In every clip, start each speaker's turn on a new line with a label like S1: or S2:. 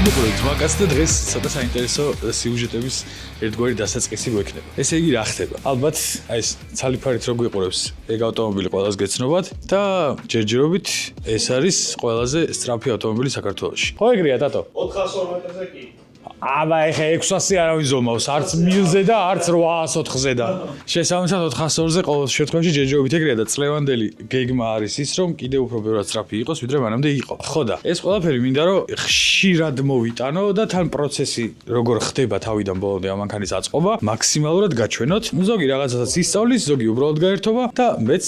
S1: მოგწონებთ მაგას და დღეს ცოტა საინტერესო სიუჟეტების ერთგვარი დასაწყისი გვექნება. ესე იგი რა ხდება? ალბათ აი ეს ცალიფარით რო გვიყურებს ეგ ავტომობილი ყველას გეცნობათ და ჯერჯერობით ეს არის ყველაზე სწრაფი ავტომობილი საქართველოში. ხო ეგრეა დატო?
S2: 400 მეტრზე კი.
S1: აბა ეხა 600 არავინ ზომავს, არც მილზე და არც 804-ზე და შესაბამისად 402-ზე ყოველ შემთხვევაში ჯერჯერობით ეგრეა და წლევანდელი გეგმა არის ის, რომ კიდევ უფრო ბევრად სწრაფი იყოს, ვიდრე მანამდე იყო. ხო და ეს ყველაფერი მინდა რომ ხშირად მოვიტანო და თან პროცესი როგორ ხდება თავიდან ბოლომდე ამ მანქანის აწყობა, მაქსიმალურად გაჩვენოთ. ზოგი რაღაცასაც ისწავლის, ზოგი უბრალოდ გაერთობა და მეც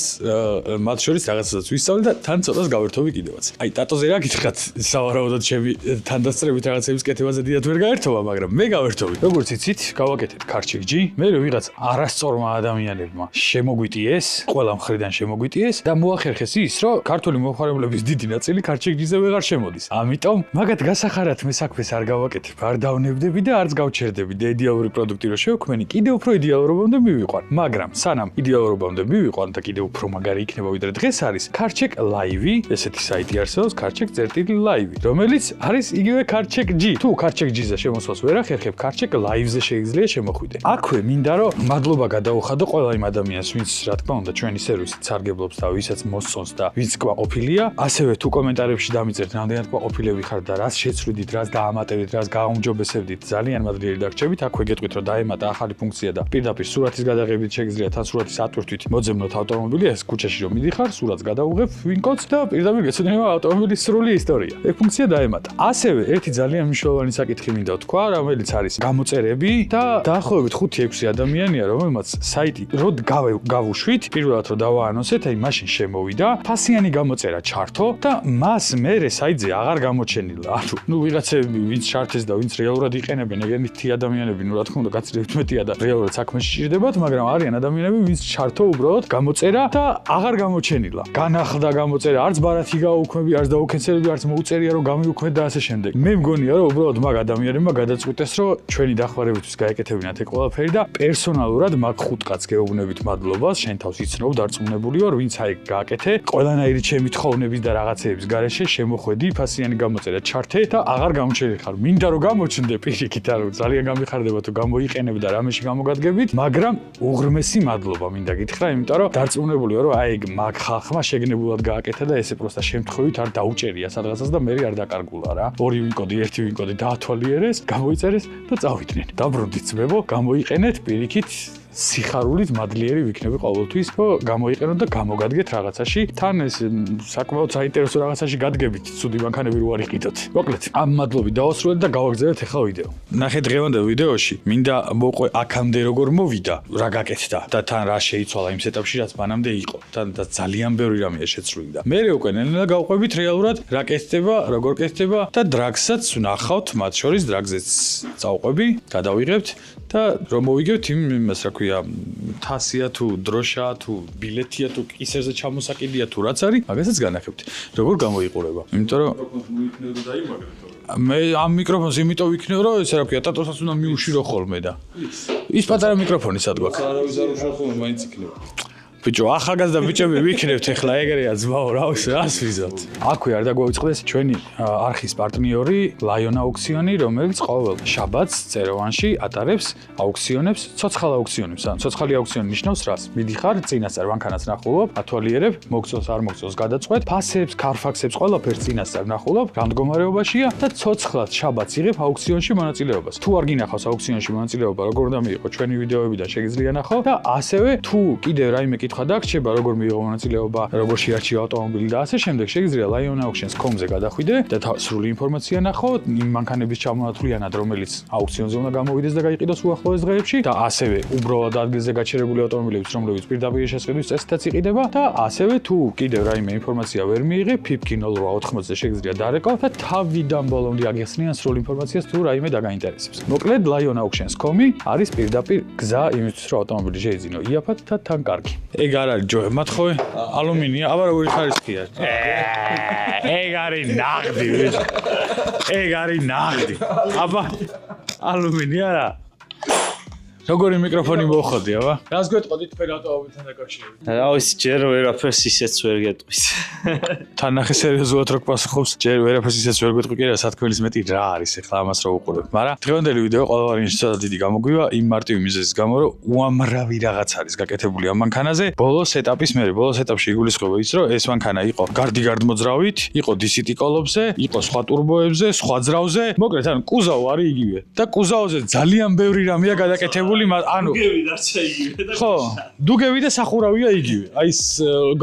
S1: მათ შორის რაღაცასაც ვისწავლე და თან ცოტას გავერთობი კიდევაც. აი ტატოზე რა გითხრათ, სავარაუდოდ ჩემი თანდასწრებით რაღაცების კეთებაზე დიდად ვერ გაერთობა, მაგრამ მე გავერთობი. როგორც იცით, გავაკეთეთ ქარჩეგჯი, მე ვიღაც არასწორმა ადამიანებმა შემოგვიტიეს, ყველა მხრიდან შემოგვიტიეს და მოახერხეს ის, რომ ქართული მომხმარებლების დიდი ნაწილი ქარჩეგჯიზე ვეღარ შემოდის. ამიტომ მაგათ გასახარად მე საქმეს არ გავაკეთებ, არ დავნებდები და არც გავჩერდები და იდეალური პროდუქტი რო შევქმენი, კიდევ უფრო იდეალურობამდე მივიყვან. მაგრამ სანამ იდეალურობამდე მივიყვან და კიდევ უფრო მაგარი იქნება ვიდრე დღეს არის, ქარჩეგ ლაივი, ესეთი საიტი არსებობს, ქარჩეგ.live, რომელიც არის იგივე ქარჩეგჯი. თუ ქარჩეგჯიზე შემოსვლას ვერ ახერხებ, ქარჩეგ ლაივზე შეიძლება შემოხვიდე. აქვე მინდა რომ მადლობა გადაუხადო ყველა იმ ადამიანს, ვინც რა თქმა უნდა ჩვენი სერვისით სარგებლობს და ვისაც მოსწონს და ვინც კმაყოფილია. ასევე თუ კომენტარებში დამიწერთ, რამდენად კმაყოფილები ხართ და რას შეცვლიდით, რას დაამატებდით, რას გააუმჯობესებდით, ძალიან მადლიერი დაგრჩებით. აქვე გეტყვით რომ დაემატა ახალი ფუნქცია და პირდაპირ სურათის გადაღებით შეგიძლიათ თან სურათის ატვირთვით მოძებნოთ ავტომობილი, ეს ქუჩაში რომ მიდიხარ, სურათს გადაუღებ ვინკოდს და პირდაპირ გეცოდინება ავტომობილის სრული ისტორია. ეგ ფუნქცია დაემატა. ასევე ერთი ძალიან მნიშვნელოვანი საკითხი მინდა ვთქვა, რომელიც არის გამოწერები და დაახლოებით 5-6 ადამიანია, რომელმაც საიტი რო გავუშვით, პირველად რო დავაანონსეთ, აი მაშინ შემოვიდა, ფასიანი გამოწერა ჩართო და მას მერე საიტზე აღარ გამოჩენილა. ანუ ვიღაცები ვინც ჩართეს და ვინც რეალურად იყენებენ, ეგეთი ადამიანები, ну რა თქმა უნდა, გაცილებით მეტია და რეალურად საქმეში ჭირდებათ, მაგრამ არიან ადამიანები, ვინც ჩართო უბრალოდ გამოწერა და აღარ გამოჩენილა. განახლდა გამოწერა, არც ბარათი გაუქმები, არც დაუკენსელები, არც მოუწერია რომ გამიუქმეთ და ასე შემდეგ. მე მგონია რომ უბრალოდ მაგ ადამიანებმა გადაწყვიტეს რომ ჩვენი დახმარებისთვის გაეკეთებინათ ეგ ყველაფერი და პერსონალურად მაგ 5 კაცს გეუბნებით მადლობას, შენ თავს იცნობ, დარწმუნებული ვარ, ვინც აი გააკეთე, ყველანაირი ჩემი თხოვნების და რაღაცეების გარეშე შემოხვედი, ფასიანი გამოწერა ჩართე და აღარ გამოჩენილი ხარ. მინდა რომ გამოჩნდე პირიქით, არა ძალიან გამიხარდება თუ გამოიყენებ და რამეში გამოგადგებით, მაგრამ უღრმესი მადლობა მინდა გითხრა, იმიტომ რომ დარწმუნებული ვარ, რომ აი ეგ მაგ ხალხმა შეგნებულად გააკეთა და ესე პროსტა შემთხვევით არ დაუჭერია სადღაცას და მე არ დაკარგულა რა. ორი ვინკოდი, ერთი ვინკოდი დაათვალიერეს, გამოიწერეს და წავიდნენ. დაბრუნდით ძმებო, გამოიყენეთ პირიქით სიხარულით მადლიერი ვიქნები ყოველთვის, რომ გამოიყენოთ და გამოგადგეთ რაღაცაში. თან ეს საკმაოდ საინტერესო რაღაცაში გადგებით, ცუდი მანქანები რო არ იყიდოთ. მოკლედ, ამ მადლობით დავასრულეთ და გავაგზავნეთ ახლა ვიდეო. ნახეთ დღევანდელ ვიდეოში, მინდა მოყვე აქამდე როგორ მოვიდა, რა გაკეთდა და თან რა შეიცვალა იმ სეტაპში, რაც მანამდე იყო. თან და ძალიან ბევრი რამეა შეცვლილი და მე უკვე ნელ-ნელა გავყვებით რეალურად რა კეთდება, როგორ კეთდება და დრაგსაც ვნახავთ, მათ შორის დრაგზეც წავყვები, გადავიღებთ და რომ მოვიგებთ იმას რა ქვია თასია თუ დროშა თუ ბილეთია თუ კისერზე ჩამოსაკიდია თუ რაც არის, მაგასაც განახებთ. როგორ გამოიყურება? იმიტომ რომ მე ამ მიკროფონს იმიტომ ვიქნევ, რომ ეს რა ქვია, ტატოსაც უნდა მიუშირო ხოლმე და ის პატარა მიკროფონი სად გვაქვს?
S2: არავის არ უშავ ხოლმე, მაინც იქნება.
S1: ბიჭო, ახალგაზრდა ბიჭები ვიქნებთ ახლა ეგრეა ძმაო, რას ვიზავთ? აქვე არ დაგვაუწყდეს ჩვენი არხის პარტნიორი ლაიონ აუქციონი, რომელიც ყოველ შაბათს წეროვანში ატარებს აუქციონებს, ცოცხალ აუქციონებს. ან ცოცხალი აუქციონი ნიშნავს რას? მიდიხარ, წინასწარ მანქანას ნახულობ, ათვალიერებ, მოგწონს არ მოგწონს გადაწყვეტ, ფასებს, კარფაქსებს, ყველაფერს წინასწარ ნახულობ, რა მდგომარეობაშია და ცოცხლად შაბათს იღებ აუქციონში მონაწილეობას. თუ არ გინახავს აუქციონში მონაწილეობა, როგორ უნდა მიიღო ჩვენი ვიდეოებიდან შეგიძლია ნახო და ასევე თუ კიდევ რაიმე კითხვა დაგრჩება, როგორ მიიღო მონაწილეობა, როგორ შეარჩიო ავტომობილი და ასე შემდეგ, შეგიძლია lionauctions.com-ზე გადახვიდე და სრული ინფორმაცია ნახო იმ მანქანების ჩამონათვლიანად, რომელიც აუქციონზე უნდა გამოვიდეს და გაიყიდოს უახლოეს დღეებში და ასევე უბრალოდ ადგილზე გაჩერებული ავტომობილების, რომლებიც პირდაპირ შესყიდვის წესითაც იყიდება და ასევე თუ კიდევ რაიმე ინფორმაცია ვერ მიიღე, PIPKIN 0880-ზე შეგიძლია დარეკო და თავიდან ბოლომდე აგიხსნიან სრულ ინფორმაციას თუ რაიმე დაგაინტერესებს. მოკლედ lionauctions.com-ი არის პირდაპირ გზა იმისთვის, რომ ავტომობილი შეიძინო იაფად და თან კარგი. ეგ არ არის ჯოე, მათხოვე ალუმინია, აბა როგორი ხარისხია. ეგ არის ნაღდი, ვიჟ. ეგ არის ნაღდი. აბა ალუმინია რა. როგორი მიკროფონი მოხოდი, აბა? რას გვეტყოდით თქვენ ავტომობილთან დაკავშირებით?
S3: რა ვიცი, ჯერ ვერაფერს ისეც ვერ გეტყვის.
S1: თან ნახე სერიოზულად რო გპასუხობს, ჯერ ვერაფერს ისეც ვერ გვეტყვი კიდე სათქმელის მეტი რა არის ახლა ამას რო უყურებ. მაგრამ დღევანდელი ვიდეო ყველა ვარიანტში ცოტა დიდი გამოგვივა იმ მარტივი მიზეზის გამო, რომ უამრავი რაღაც არის გაკეთებული ამ მანქანაზე. ბოლოს ეტაპის მერე, ბოლოს ეტაპში იგულისხმება ის, რომ ეს მანქანა იყო გარდიგარდ მოძრავით, იყო DCT კოლობზე, იყო სხვა ტურბოებზე, სხვა ძრავზე. მოკლედ, ანუ კუზავი არის იგივე. და კუზავზე ძალიან ბევრი რამეა გადაკეთებული, ანუ
S3: გევი დარჩა იგივე და
S1: ხო, დუგევი და სახურავია იგივე. აი ეს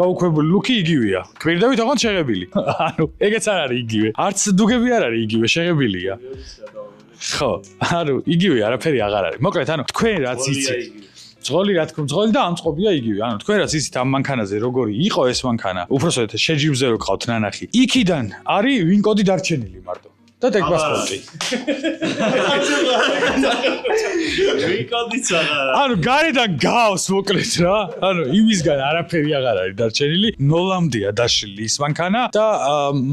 S1: გაუქმებული ლუკი იგივეა. კვირდებით ოღონდ შეღებილი. ანუ ეგეც არ არის იგივე. არც დუგევი არ არის იგივე, შეღებილია. ხო, ანუ იგივე არაფერი აღარ არის. მოკლედ, ანუ თქვენ რაც იცით. ძღოლი რა თქმა უნდა, ძღოლი და ამწყობია იგივე. ანუ თქვენ რაც იცით ამ მანქანაზე როგორი იყო ეს მანქანა, უბრალოდ შეჯიბზე რო ყავთ ნანახი. იქიდან არის ვინკოდი დარჩენილი მარტო. და ტექპასპორტი.
S3: ვიკოდიც აღარა.
S1: ანუ გარედან გავს მოკლედ რა. ანუ იმისგან არაფერი აღარ არის დარჩენილი. ნოლამდეა დაშლილი ის მანქანა და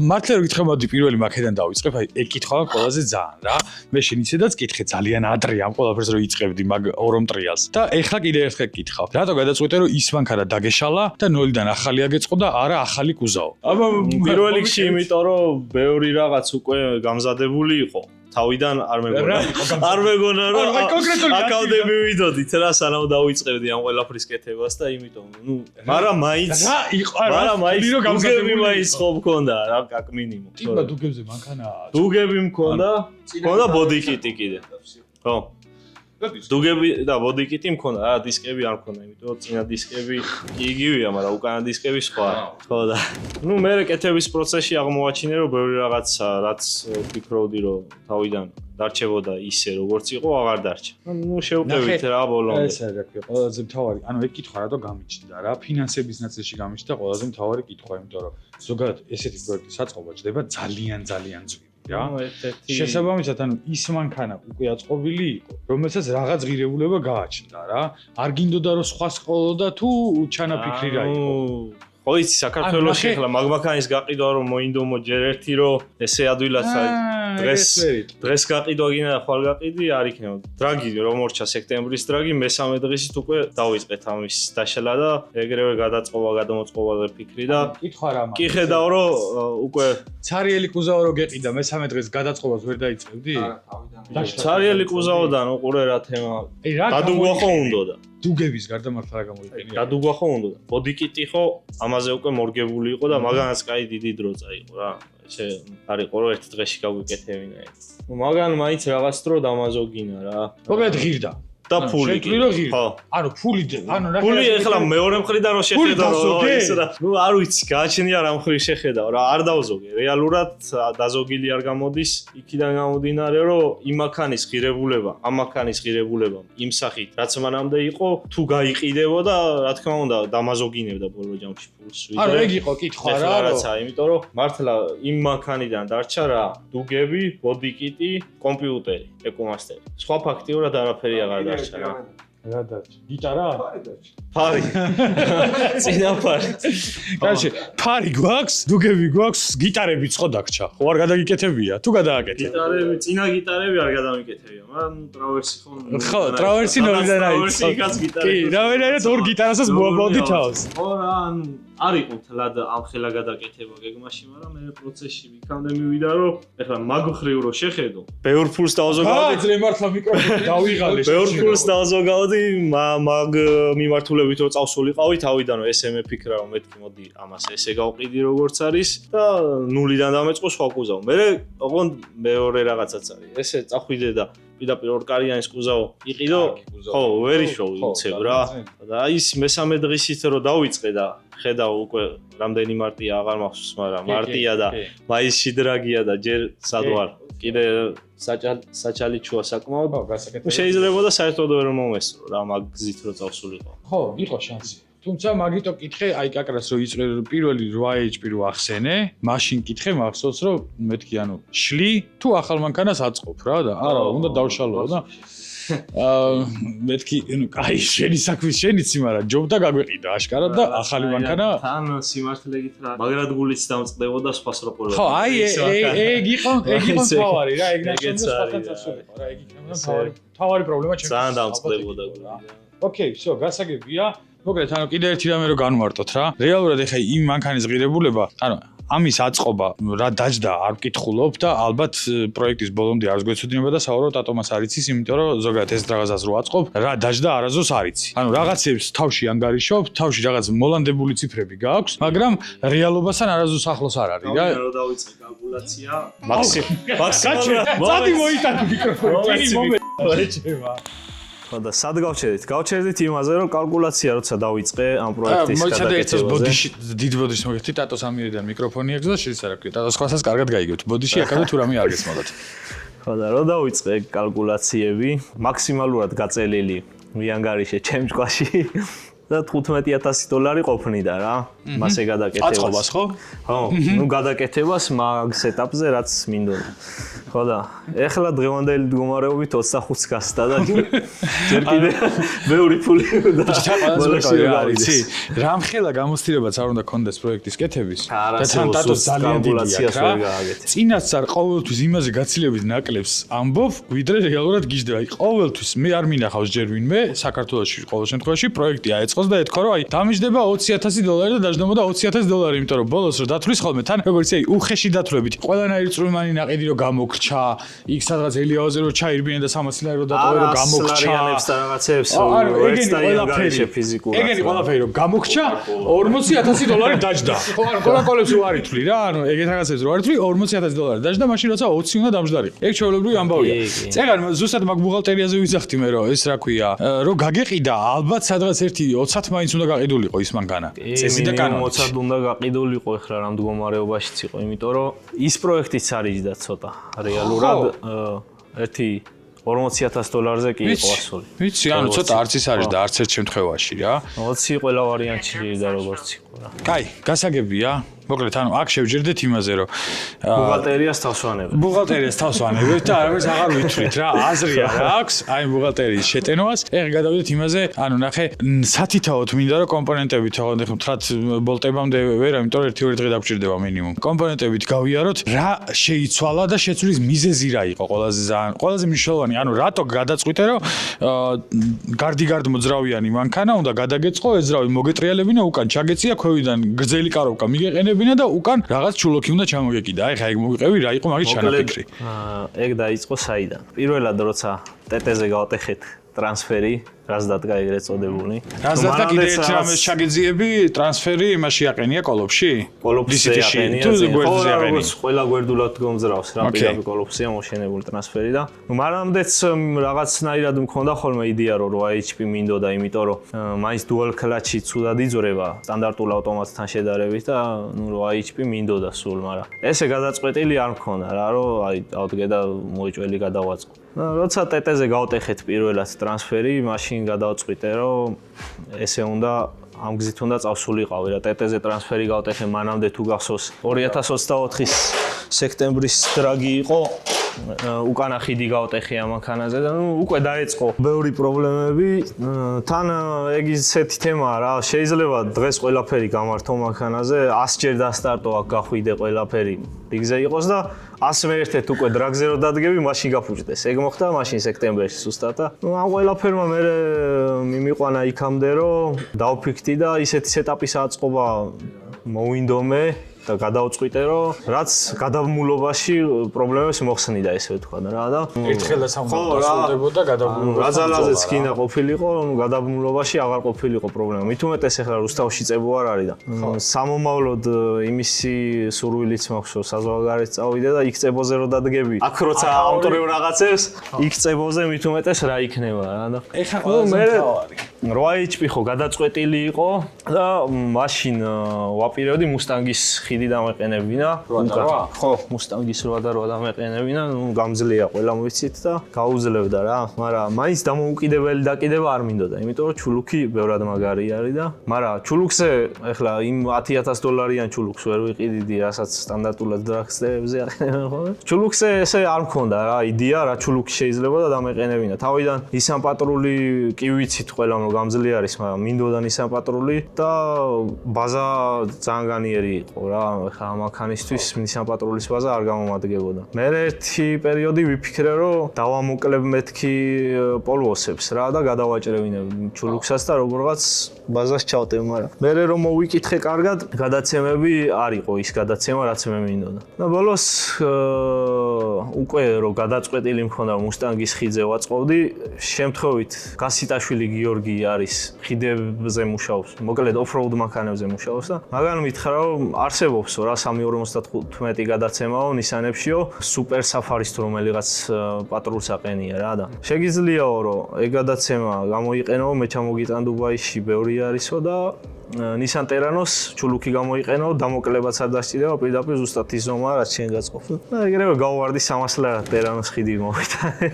S1: მართლა რომ გითხრა მოდი პირველი მაქედან დავიწყებ, აი ეგ კითხვა ყველაზე ძალიან რა. მე შენიცედაც კითხე ძალიან ადრე ამ ყველაფერს რო იწყებდი მაგ ორომ ტრიალს. და ეხლა კიდე ერთხელ კითხავ. რატო გადაწყვიტე რომ ის მანქანა დაგეშალა და ნოლიდან ახალი აგეწყო და არა ახალი კუზავო.
S3: აბა პირველ რიგში იმიტომ რომ ბევრი რაღაც უკვე გამზადებული იყო. თავიდან არ მეგონა რომ აკავდე მივიდოდით რა სანამ დავიწყებდი ამ ყველაფრის კეთებას და იმიტომ ნუ მაგრამ მაინც
S1: რა იყო რა
S3: დუგები მაინც ხო მქონდა რა კაკ მინიმუმ
S1: ტიპა დუგებზე მანქანაა
S3: დუგები მქონდა ბოდიკიტი კიდე ხო დუგები და ბოდიკიტი მქონდა რა დისკები არ მქონდა იმიტომ რომ წინა დისკები იგივეა მაგრამ უკანა დისკები სხვა ხო და ნუ მე კეთების პროცესში აღმოაჩინე რომ ბევრი რაღაცა რაც ფიქრობდი რომ თავიდან დარჩებოდა ისე როგორც იყო აღარ დარჩა ნუ შევყევით რა ბოლომდე
S1: ეს რა ქვია ყველაზე მთავარი ანუ ეგ კითხვა რატო გამიჩნდა რა ფინანსების ნაწილში გამიჩნდა ყველაზე მთავარი კითხვა იმიტომ რომ ზოგადად ესეთი პროექტი საწყობა ჯდება ძალიან ძვირი რა შესაბამისად ანუ ის მანქანა უკვე აწყობილი იყო რომელსაც რაღაც ღირებულება გააჩნდა რა არ გინდოდა რომ სხვას ყოლოდა თუ ჩანაფიქრი რა იყო
S3: ხო იცი საქართველოში ახლა მაგმაქანის გაყიდვა რომ მოინდომო ჯერ ერთი რომ ესე ადვილად დღეს გაყიდვა გინდა და ხვალ გაყიდი არ იქნება დრაგი რომ მორჩა სექტემბრის დრაგი მესამე დღეშიც უკვე დავიწყეთ ამის დაშლა და ეგრევე გადაწყობა გადამოწყობაზე ფიქრი და
S1: კითხვა რა
S3: კი ხედავ რომ უკვე
S1: ცარიელი კუზავო რო გეყიდა მესამე დღეს გადაწყობას ვერ დაიწყებდი
S3: ცარიელი კუზავოდან უყურე რა თემა დადუგვა ხო უნდოდა
S1: დუგების გარდა მართლა რა გამოიყენია
S3: დადუგვა ხო უნდოდა ბოდიკიტი ხო ამაზე უკვე მორგებული იყო და მაგანაც კაი დიდი დრო წაიყო რა ესე არ იყო რომ ერთ დღეში გავიკეთებინა ეს მაგან მაინც რაღაც დრო დამაზოგინა რა
S1: მოკლედ ღირდა
S3: და ფული
S1: ხო ანუ ფული ანუ
S3: ფული ეხლა მეორე მხრიდან რომ შეხედავ ის რა ნუ არ ვიცი გააჩნია რა მხრივ შეხედავ რა არ დავზოგე რეალურად დაზოგილი არ გამოდის იქიდან გამომდინარე რომ იმ მანქანის ღირებულება ამ მანქანის ღირებულება იმ სახით რაც მანამდე იყო თუ გაიყიდებოდა რა თქმა უნდა დამაზოგინებდა ბოლო ჯამში ფულს
S1: ანუ ეგ იყო კითხვა რა
S3: რაცა იმიტომ რომ მართლა იმ მანქანიდან დარჩა რა დუგები ბოდიკიტი კომპიუტერი ეკომასტერი სხვა ფაქტიურად არაფერი აღარ დარჩა
S1: რა დარჩა გიტარა
S3: ფარი წინა ფარი
S1: კაცი ფარი გვაქვს დუგები გვაქვს გიტარებიც ხო დაგჭა ხო არ გადაგიკეთებია თუ გადააკეთე
S3: გიტარები წინა გიტარები არ გადამიკეთებია მაგრამ ტრავერსი
S1: ხო ტრავერსი ნოლიდან აიწყო კი რავენერად ორ გიტარასაც მოაბავდი თავს
S3: ხო რა ანუ არ იყო თლად ამ ხელა გადაკეთება გეგმაში მაგრამ მე პროცესში ვიქამდე მივიდა რომ ეხლა მაგხრივ რო შეხედო ბევრ ფულს დავზოგავდი
S1: ძრე მართლა მიკროფონი დავიღალე
S3: ბევრ ფულს დავზოგავდი მაგ მიმართულებით რო წავსულიყავი თავიდან რომ ესე მეფიქრა რომ მეთქი მოდი ამას ესე გავყიდი როგორც არის და ნულიდან დამეწყო სხვა კუზავ მე ოღონდ მეორე რაღაცაც არის ესე წახვიდე და პირდაპირ ორკარიანის კუზავ იყიდო ხო ვერ იშოვი უცებ რა და ის მესამე დღისით რო დავიწყე და ხედავ უკვე რამდენი მარტია აღარ მახსოვს მაგრამ მარტია და მაისში დრაგია და ჯერ სად ვარ კიდე საჭალი ჩუა საკმაოდ შეიძლება და საერთოდ ვერ მომესრო რა მაგ გზით რო წავსულიყო
S1: ხო იყო შანსი თუმცა მაგიტო კითხე აი კაკრას რო იწყე პირველი 8 HP რო ახსენე მაშინ კითხე მახსოვს რომ მეთქი ანუ შლი თუ ახალ მანქანას აწყობ რა და არა უნდა დავშალო და მეთქი კაი შენი საქმის შენიც მაგრამ ჯობდა გაგვიყიდა აშკარად და ახალი მანქანა
S3: თან სიმართლე გითხრა მაგრად გულიც დამწყდებოდა სხვას რო ყოლა
S1: ხო აი ეგ იყო თავარი რა ეგ ნახე სხვათან წასულიყო რა ეგ იქნება თავარი პრობლემა ჩემთვის
S3: ძალიან დამწყდებოდა გული
S1: ოკეი всё გასაგებია მოკლედ ანუ კიდე ერთი რამე რო განვარტოთ რა რეალურად ეხა იმ მანქანის ღირებულება ანუ ამის აწყობა რა დაждდა არ ვკითხულობ და ალბათ პროექტის ბოლომდე არც გვეცოდინება და საუბრობთ ატომას არ იცის იმიტომ რომ ზოგადად ეს რაღაცას რო აწყობ რა დაждდა არაზოს არ იცი ანუ რაღაცებს თავში ანგარიშობ თავში რაღაც მოლანდებული ციფრები გააქვს მაგრამ რეალობასთან არაზოს ახლოს არ არის რა
S3: რო დავიწყე კალკულაცია მაქსიმალურად
S1: წადი მოიტანე მიკროფონი
S3: ხო და სად გავჩერდით იმაზე რომ კალკულაცია როცა დავიწყე ამ პროექტის
S1: გადაკეთებაზე მოიცადე ბოდიში დიდ ბოდიში მოგეთი ტატოს ამირიდან მიკროფონი აქვს და შეიძლება რა ქვია ტატოს ხვალსაც კარგად გაიგებთ ბოდიში აკადე თუ რამე არ გესმოდათ
S3: ხო და რო დავიწყე კალკულაციები მაქსიმალურად გაწელილი ვიანგარიშე ჩემ ჭკუაში და $15,000 ყოფნიდა რა მასე გადაკეთებას
S1: აწყობას ხო?
S3: ხო ნუ გადაკეთებას მაგ სეტაპზე რაც მინდოდა ხო და ეხლა დღევანდელი მდგომარეობით 25-ს გასდა და ჯერ კიდე მეორე ფული და
S1: არის რამხელა გამოსtildeებაც არ უნდა კონდეს პროექტის კეთების და თან ტატოს ძალიან დიდია რა წინაც არ ყოველთვის იმაზე გაცილებით ნაკლებს ამბობ ვიდრე რეალურად გიждდება აი ყოველთვის მე არ მინახავს ჯერ ვინმე საქართველოში ყოველ შემთხვევაში პროექტი აეწყოს და ეთქვა რომ აი დამიждდება $20,000 და დაждდებოდა $20,000 იმიტომ რომ ბოლოს რო დათვლის ხოლმე თან როგორც აი უხეში დათვლებით ყველანაირი წვრილმანი ნაყიდი რო გამოგრჩა იქ სადღაც ელიაოზე რო ჩაირბინა და 300,000 რო დატოვე რო გამოგრჩა
S3: არიანებს და რაღაცებს
S1: ეგენი ყველაფერი რო გამოგრჩა $40,000 დაждდა ხო ანუ კოლაკოლებს რო არითვლი რა ანუ ეგეთ რაღაცებს რო არითვლი $40,000 დაждდა მაშინ როცა 20 უნდა დამждდარიყო ეგ ჩვეულებრივი ამბავია წეგან ზუსტად მაგ ბუღალტერიაზე ვიზახთი მე რომ ეს რა ქვია რო გაგეყიდა ალბათ სადღაც ერთი 20 მაინც უნდა გაყიდულიყო ის მანქანა წესი და კანონი
S3: 20 უნდა გაყიდულიყო ეხლა რამ მდგომარეობაშიც იყო იმიტომ რომ ის პროექტიც არის და ცოტა რეალურად ერთი $40,000-ზე კი იყო ასული
S1: ვიცი ანუ ცოტა არც ის არის და არც ერთ შემთხვევაში რა
S3: 20 ყველა ვარიანტში და როგორც იყო რა
S1: კაი გასაგებია მოკლედ ანუ აქ შევჯერდეთ იმაზე რომ
S3: ბუღალტერიას თავს ვანებთ და არამედ აღარ ვითვლით რა აზრია რა აქვს აი ბუღალტერიის შეტენვას ეხლა გადავიდეთ იმაზე ანუ ნახე სათითაოდ მინდა რომ კომპონენტებით თქო მთრად ბოლტებამდე ვერა იმიტომ რომ 1-2 დღე დაგჭირდება მინიმუმ კომპონენტებით გავიაროთ რა შეიცვალა და შეცვლის მიზეზი რა იყო ყველაზე მნიშვნელოვანი ანუ რატო გადაწყვიტე რომ გარდიგარდ მოძრავიანი მანქანა უნდა გადაგეწყო ეძრავი მოგეტრიალებინა უკან ჩაგეწია ქვევიდან გრძელი კაროვკა მიგეყენე და უკან რაღაც ჩულოქი უნდა ჩამოგეკიდა. აი ხა ეგ მოგვიყევი რა იყო მაგის ჩანაფიქრი. ეგ დაიწყო საიდან? პირველად როცა TT-ზე გავატეხეთ ტრანსფერი, რაც დადგა ეგრეთ წოდებული.
S1: რაც დადგა კიდე ერთ რამეს ჩაგეძიები, ტრანსფერი იმაში აყენია კოლოფში?
S3: კოლოფში აყენია. თუ გვერდზე აყენია. ყველა გვერდულად გომძრავს რა პირდაპირ კოლოფშია მოშენებული ტრანსფერი და მანამდეც რაღაცნაირად მქონდა ხოლმე იდეა რომ 8HP მინდოდა, იმიტომ რომ მაინც dual clutch-ი ცუდად იძრება სტანდარტულ ავტომატთან შედარებით და ნუ 8HP მინდოდა სულ, მაგრამ ესე გადაწყვეტილი არ მქონდა რა რომ აი ავდგე და მოიჭველი გადავაწყო. როცა TT-ზე გავტეხეთ პირველად ტრანსფერი, მაშინ გადავწყვიტე რომ ესე უნდა ამ გზით უნდა წავსულიყავი რა TT-ზე ტრანსფერი გავტეხე მანამდე თუ გახსოვს 2024-ის სექტემბრის დრაგი იყო უკანა ხიდი გავტეხე ამ მანქანაზე და ნუ უკვე დაეწყო ბევრი პრობლემები თან ეგ ისეთი თემაა რა შეიძლება დღეს ყველაფერი გამართო მანქანაზე 100 ჯერ დასტარტო აქ გახვიდე ყველაფერი რიგზე იყოს და 100 მე-1 უკვე დრაგზე რო დადგები მაშინ გაფუჭდეს ეგ მოხდა მაშინ სექტემბერში ზუსტად და ამ ყველაფერმა მე მიმიყვანა იქამდე რომ დავფიქრდი და ისეთი სეტაპის აწყობა მოვინდომე და გადავწყვიტე რომ რაც გადაბმულობაში პრობლემებს მოხსნიდა ესე ვთქვა რა და
S1: ერთხელაც ამბობდა გადაბმულობაში
S3: რაზალაზეც კიდე ყოფილიყო გადაბმულობაში აღარ ყოფილიყო პრობლემა მით უმეტეს ახლა რუსთავში წებო არ არის და სამომავლოდ იმისი სურვილიც მაქვს რომ საზღვარგარეთ წავიდე და იქ წებოზე რო დადგები აქ როცა ავტორებ რაღაცებს იქ წებოზე მით უმეტეს რა იქნება რა და
S1: ეხლა ყველაზე მთავარი
S3: 8HP ხო გადაწყვეტილი იყო და მაშინ ვაპირებდი მუსტანგის კიდი დამეყენებინა. ხო, მუსტანგის 8 და 8 დამეყენებინა, ნუ გამძლეა ყველა მოვიცით და გაუძლებდა რა, მაგრამ მაინც დამოუკიდებელი დაკიდება არ მინდოდა, იმიტომ რომ ჩულუქი ბევრად მაგარი არის და, მაგრამ ჩულუქზე ეხლა იმ $10,000-იან ჩულუქს ვერ ვიყიდიდი, რასაც სტანდარტულად დრაგსტერებზე აყენებენ ხოლმე. ჩულუქზე ესე არ მქონდა რა იდეა, რა ჩულუქი შეიძლება და დამეყენებინა. თავიდან Nissan Patrol-ი კი ვიცით ყველამ რომ გამძლე არის, მაგრამ მინდოდა Nissan Patrol-ი და ბაზა ძალიან განიერი იყო რა, ხა მანქანისთვის Nissan Patrol-ის ბაზა არ გამომადგებოდა. მე ერთი პერიოდი ვიფიქრე რომ დავამოკლებ მეთქი პოლვოსებს რა და გადავაჭრევინებ ჩულუქსაც და როგორღაც ბაზას ჩავტევ, მაგრამ მე რომ მოვიკითხე კარგად, გადაცემები არ იყო ის გადაცემა რაც მე მინდოდა. და ბოლოს უკვე რომ გადაწყვეტილი მქონდა რომ Mustang-ის ხიდზე ვაწყობდი, შემთხვევით გასიტაშვილი გიორგი არის ხიდებზე მუშაობს, მოკლედ off-road მანქანებზე მუშაობს და მაგან მითხრა რომ არსებობს რა 355 გადაცემაო Nissan-ებშიო Super Safari-ს თუ რომელიღაც პატრულს აყენია რა და შეგიძლიაო რომ ეგ გადაცემა გამოიყენო, მე ჩამოგიტან დუბაიში ბევრი არისო და Nissan Terranos ჩულუქი გამოიყენო, დამოკლებაც არ დასჭირდება, პირდაპირ ზუსტად ის ზომა რაც შენ გაწყობ. და ეგრევე გავვარდი 300 ლარად Terranos ხიდი მოვიტანე.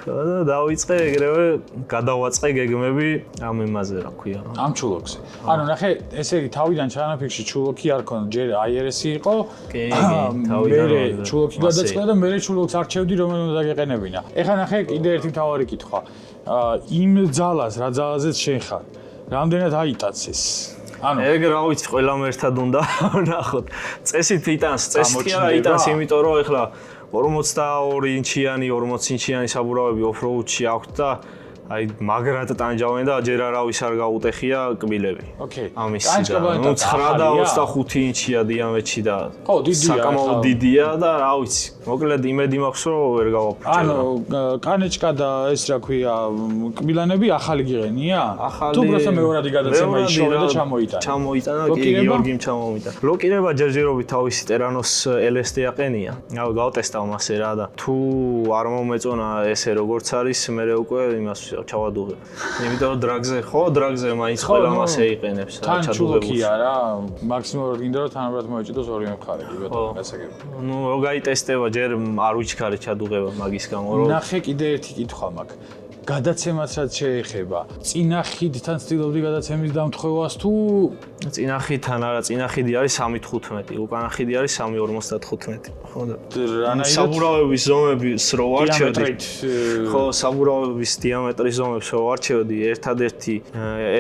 S3: და დავიწყე ეგრევე გადავაწყე გეგმები ამ იმაზე რა ქვია.
S1: ამ ჩულუქზე. ანუ ნახე, ესე იგი თავიდან ჩანაფიქში ჩულუქი არ ქონდა, ჯერ IRS-ი იყო.
S3: კი, თავიდან.
S1: მე ჩულუქი გადაწყდა და მე ჩულუქს არჩევდი რომელმე დაგეყენებინა. ეხლა ნახე კიდე ერთი მთავარი კითხვა. იმ ძალას, რა ძალაზეც შენ ხარ. რამდენად აიტანს ეს? ანუ
S3: ეგ რა ვიცი, ყველამ ერთად უნდა ნახოთ. წესით იტანს, წესით კი არა იტანს, იმიტომ რომ ეხლა 42 ინჩიანი, 40 ინჩიანი საბურავები off-road-ში აქვთ და აი მაგრად ტანჯავენ და ჯერ არავის არ გაუტეხია კბილები.
S1: ოკეი.
S3: ამის და 9 და 25 ინჩია დიამეტრში და
S1: ხო, დიდია.
S3: საკამაოდ დიდია და რა ვიცი, მოკლედ იმედი მაქვს რომ ვერ გავაფრჩო.
S1: ანუ კანეჭკა და ეს რა ქვია, კბილანები ახალი გიყენია? თუ პროსტა მეორადი გადაცემა იშოვე და ჩამოიტანა.
S3: ჩამოიტანა, კი გიორგიმ ჩამოიტანა. ბლოკირება ჯერჯერობით თავისი Terranos LSD აყენია. ავი გავტესტავ მასე რა და თუ არ მომეწონა ესე როგორც არის, მე უკვე იმას ჩავადუღებ. იმიტომ რომ დრაგზე მაინც ყველა მასე იყენებს რა
S1: ჩადუღებულს. თან ჩულუქია რა, მაქსიმალურად გინდა რომ თანაბრად მოეჭიდოს ორივე მხარე, კი ბატონო, გასაგები.
S3: ნუ რო გაიტესტება, ჯერ არ ვიჩქარე ჩადუღება მაგის გამო რომ
S1: ნახე კიდე ერთი კითხვა მაქვს. გადაცემაც რაც შეეხება, წინა ხიდთან ცდილობდი გადაცემის დამთხოვას თუ
S3: წინა ხიდთან არა, წინა ხიდი არის 3.15, უკანა ხიდი არის 3.55. ხო და საბურავების ზომების რო ვარჩევდი. ხო, საბურავების დიამეტრის ზომებს რო ვარჩევდი, ერთადერთი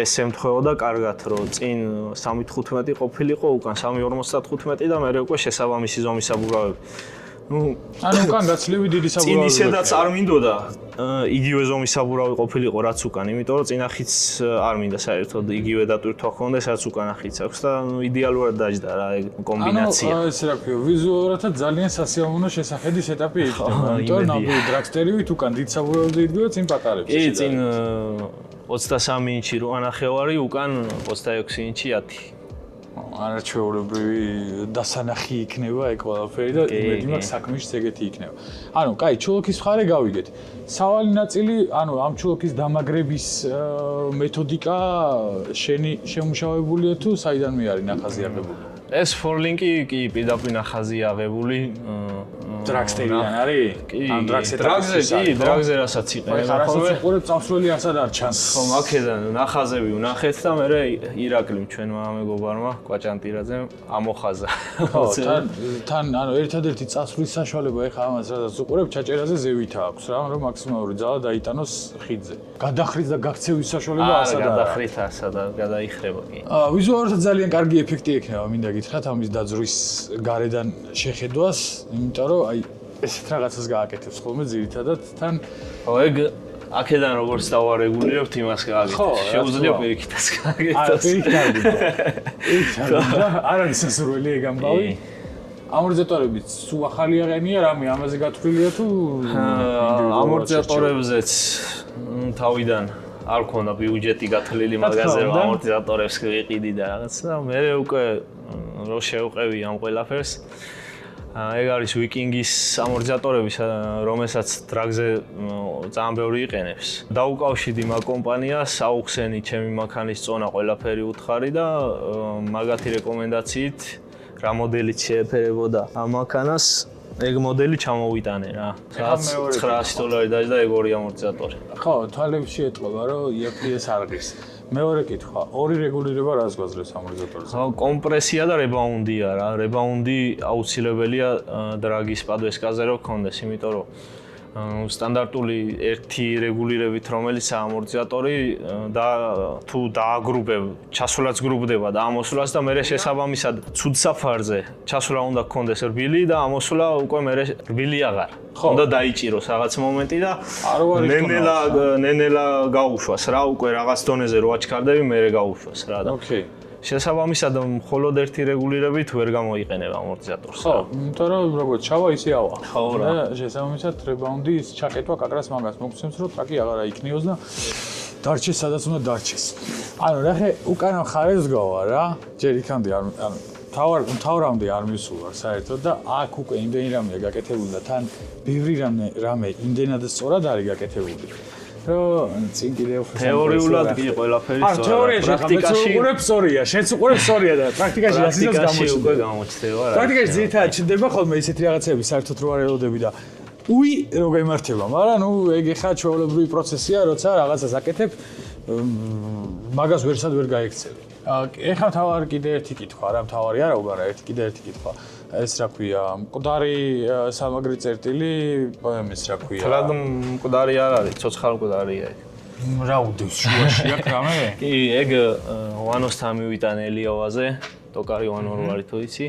S3: ეს ემთხვეოდა კარგად, რომ წინ 3.15 ყოფილიყო, უკან 3.55 და მე უკვე შესაბამისი ზომის საბურავები.
S1: ანუ უკან გაცლები დიდი საბურავი.
S3: წინ ისედაც არ მინდოდა იგივე ზომის საბურავი ყოფილიყო რაც უკან, იმიტომ რომ წინა ხიდს არ მინდა საერთოდ იგივე დატვირთვა ჰქონდეს რაც უკანა ხიდს აქვს და იდეალურად დაჯდა რა ეგ კომბინაცია.
S1: ანუ ეს რა ქვია, ვიზუალურად ძალიან სასიამოვნო შესახედის ეტაპი იქნება. იმიტომ რომ ნამდვილი დრაგსტერივით უკან დიდ საბურავებზე იდგება წინ პატარებში.
S3: კი, წინ 23 ინჩი რო ანახევარი, უკან 26 ინჩი 10.
S1: არაჩვეულებრივი დასანახი იქნება ეგ ყველაფერი და იმედი მაქვს საქმეშიც ეგეთი იქნება. ანუ, კაი, ჩულუქის მხარე გავიგეთ. სავალი ნაწილი, ანუ ამ ჩულუქის დამაგრების მეთოდიკა შენი შემუშავებულია თუ საიდან მე არის ნახაზი აღებული?
S3: ეს ფორლინკი კი პირდაპირ ნახაზია აღებული.
S1: დრაგსტერიდან არის? ან
S3: დრაგზე რასაც იყენებ.
S1: ხო, რასაც უყურებ წამსვლელი ასად არ ჩანს.
S3: ხო, აქედან ნახაზები ვნახეთ და მე ირაკლიმ ჩვენმა მეგობარმა კვაჭანტირაძემ ამოხაზა.
S1: ხო, თან ანუ ერთადერთი წასვლის საშუალება ეხა ამას რასაც უყურებ ჩაჭერაზე ზევითა აქვს რა, რომ მაქსიმალური ძალა დაიტანოს ხიდზე. გადახრით და გაქცევის საშუალება ასად არა.
S3: გადახრით ასად გადაიხრება კი.
S1: ვიზუალურად ძალიან კარგი ეფექტი ექნება, მინდა გითხრათ ამის დაძვრის გარედან შეხედვას, იმიტომ რომ აი ესეთ რაღაცას გააკეთებს ხოლმე ძირითადად თან
S3: ხო ეგ აქედან როგორც დავარეგულირებთ იმას გააკეთებს. შეუძლია პირიქითაც გააკეთოს.
S1: არა, პირიქითაც. არ არის სასურველი ეგ ამბავი. ამორტიზატორებიც სულ ახალი აღენია, რამე ამაზე გათვლილია თუ
S3: ამორტიზატორებზეც თავიდან არ ქონდა ბიუჯეტი გათვლილი მაგაზე რომ ამორტიზატორებს ვიყიდი და რაღაც და მე უკვე რო შევყევი ამ ყველაფერს ეგ არის ვიკინგის ამორტიზატორები, რომელსაც დრაგზე ძალიან ბევრი იყენებს. დაუკავშირდი მაგ კომპანიას, აუხსენი ჩემი მანქანის წონა ყველაფერი უთხარი და მაგათი რეკომენდაციით რა მოდელით შეეფერებოდა ამ მანქანას, ეგ მოდელი ჩამოვიტანე რა. $900 დაიჭდა ეგ ორი ამორტიზატორი.
S1: ხო, თვალებში ეტყობა, რომ EFS არ ღირს. მეორე კითხვა, ორი რეგულირება რას გვაძლევს ამორტიზატორზე?
S3: ხო, კომპრესია და რებაუნდია რა. რებაუნდი აუცილებელია დრაგის პადვესკაზე რომ გქონდეს, იმიტომ რომ სტანდარტული ერთი რეგულირებით რომელიც ამორტიზატორი და თუ დააგრუპებ, ჩასვლაც გრუპდება და ამოსვლას და მერე შესაბამისად ცუდ საფარზე ჩასვლა უნდა გქონდეს რბილი და ამოსვლა უკვე მერე რბილი აღარ. უნდა დაიჭიროს რაღაც მომენტი და ნენელა გაუშვას რა, უკვე რაღაც დონეზე რო აჩქარდები, მერე გაუშვას რა და.
S1: ოკეი.
S3: შესაბამისად მხოლოდ ერთი რეგულირებით ვერ გამოიყენება ამორტიზატორს.
S1: ხო, იმიტომ რომ როგორც ჩავა ისე ავა.
S3: ხო რა.
S1: და შესაბამისად რებაუნდის ჩაკეტვა კაკრას მაგას მოგცემს, რომ ტრაკი აღარ აიქნიოს და დარჩეს სადაც უნდა დარჩეს. ანუ ნახე, უკანა მხარეს გავა რა. ჯერ იქამდე ანუ თავრამდე არ მისულარ საერთოდ და აქ უკვე იმდენი რამეა გაკეთებული და თან ბევრი რამე იმდენად სწორად არის გაკეთებული. რომ წინ კიდევ
S3: თეორიულად კი ყველაფერი სწორია.
S1: თეორიაში პრაქტიკაში უყურებს სწორია, შენც უყურებს სწორია და პრაქტიკაში ასეც
S3: უკვე გამოჩნდება რა.
S1: პრაქტიკაში ძირითადად ჩნდება ხოლმე ისეთი რაღაცები საერთოდ რო არ ელოდები და უი რო გამართება, მაგრამ ნუ ეგ ხა ჩვეულებრივი პროცესია, როცა რაღაცას აკეთებ, მაგას ვერსად ვერ გაიქცევი. ეხლა თავარი კიდე ერთი კითხვა, რა თავარი არა, უბრალოდ ერთი კიდე ერთი კითხვა. ეს რა ქვია, მკვდარი სამაგრი წერტილი, ეს რა ქვია.
S3: თლად მკვდარი არ არის, ცოცხალ მკვდარია ეგ.
S1: რა უდეს შუაში აქ რამე?
S3: კი, ეგ 103 მივიტანე ელიოვაზე, ტოკარი 102 თუ იცი.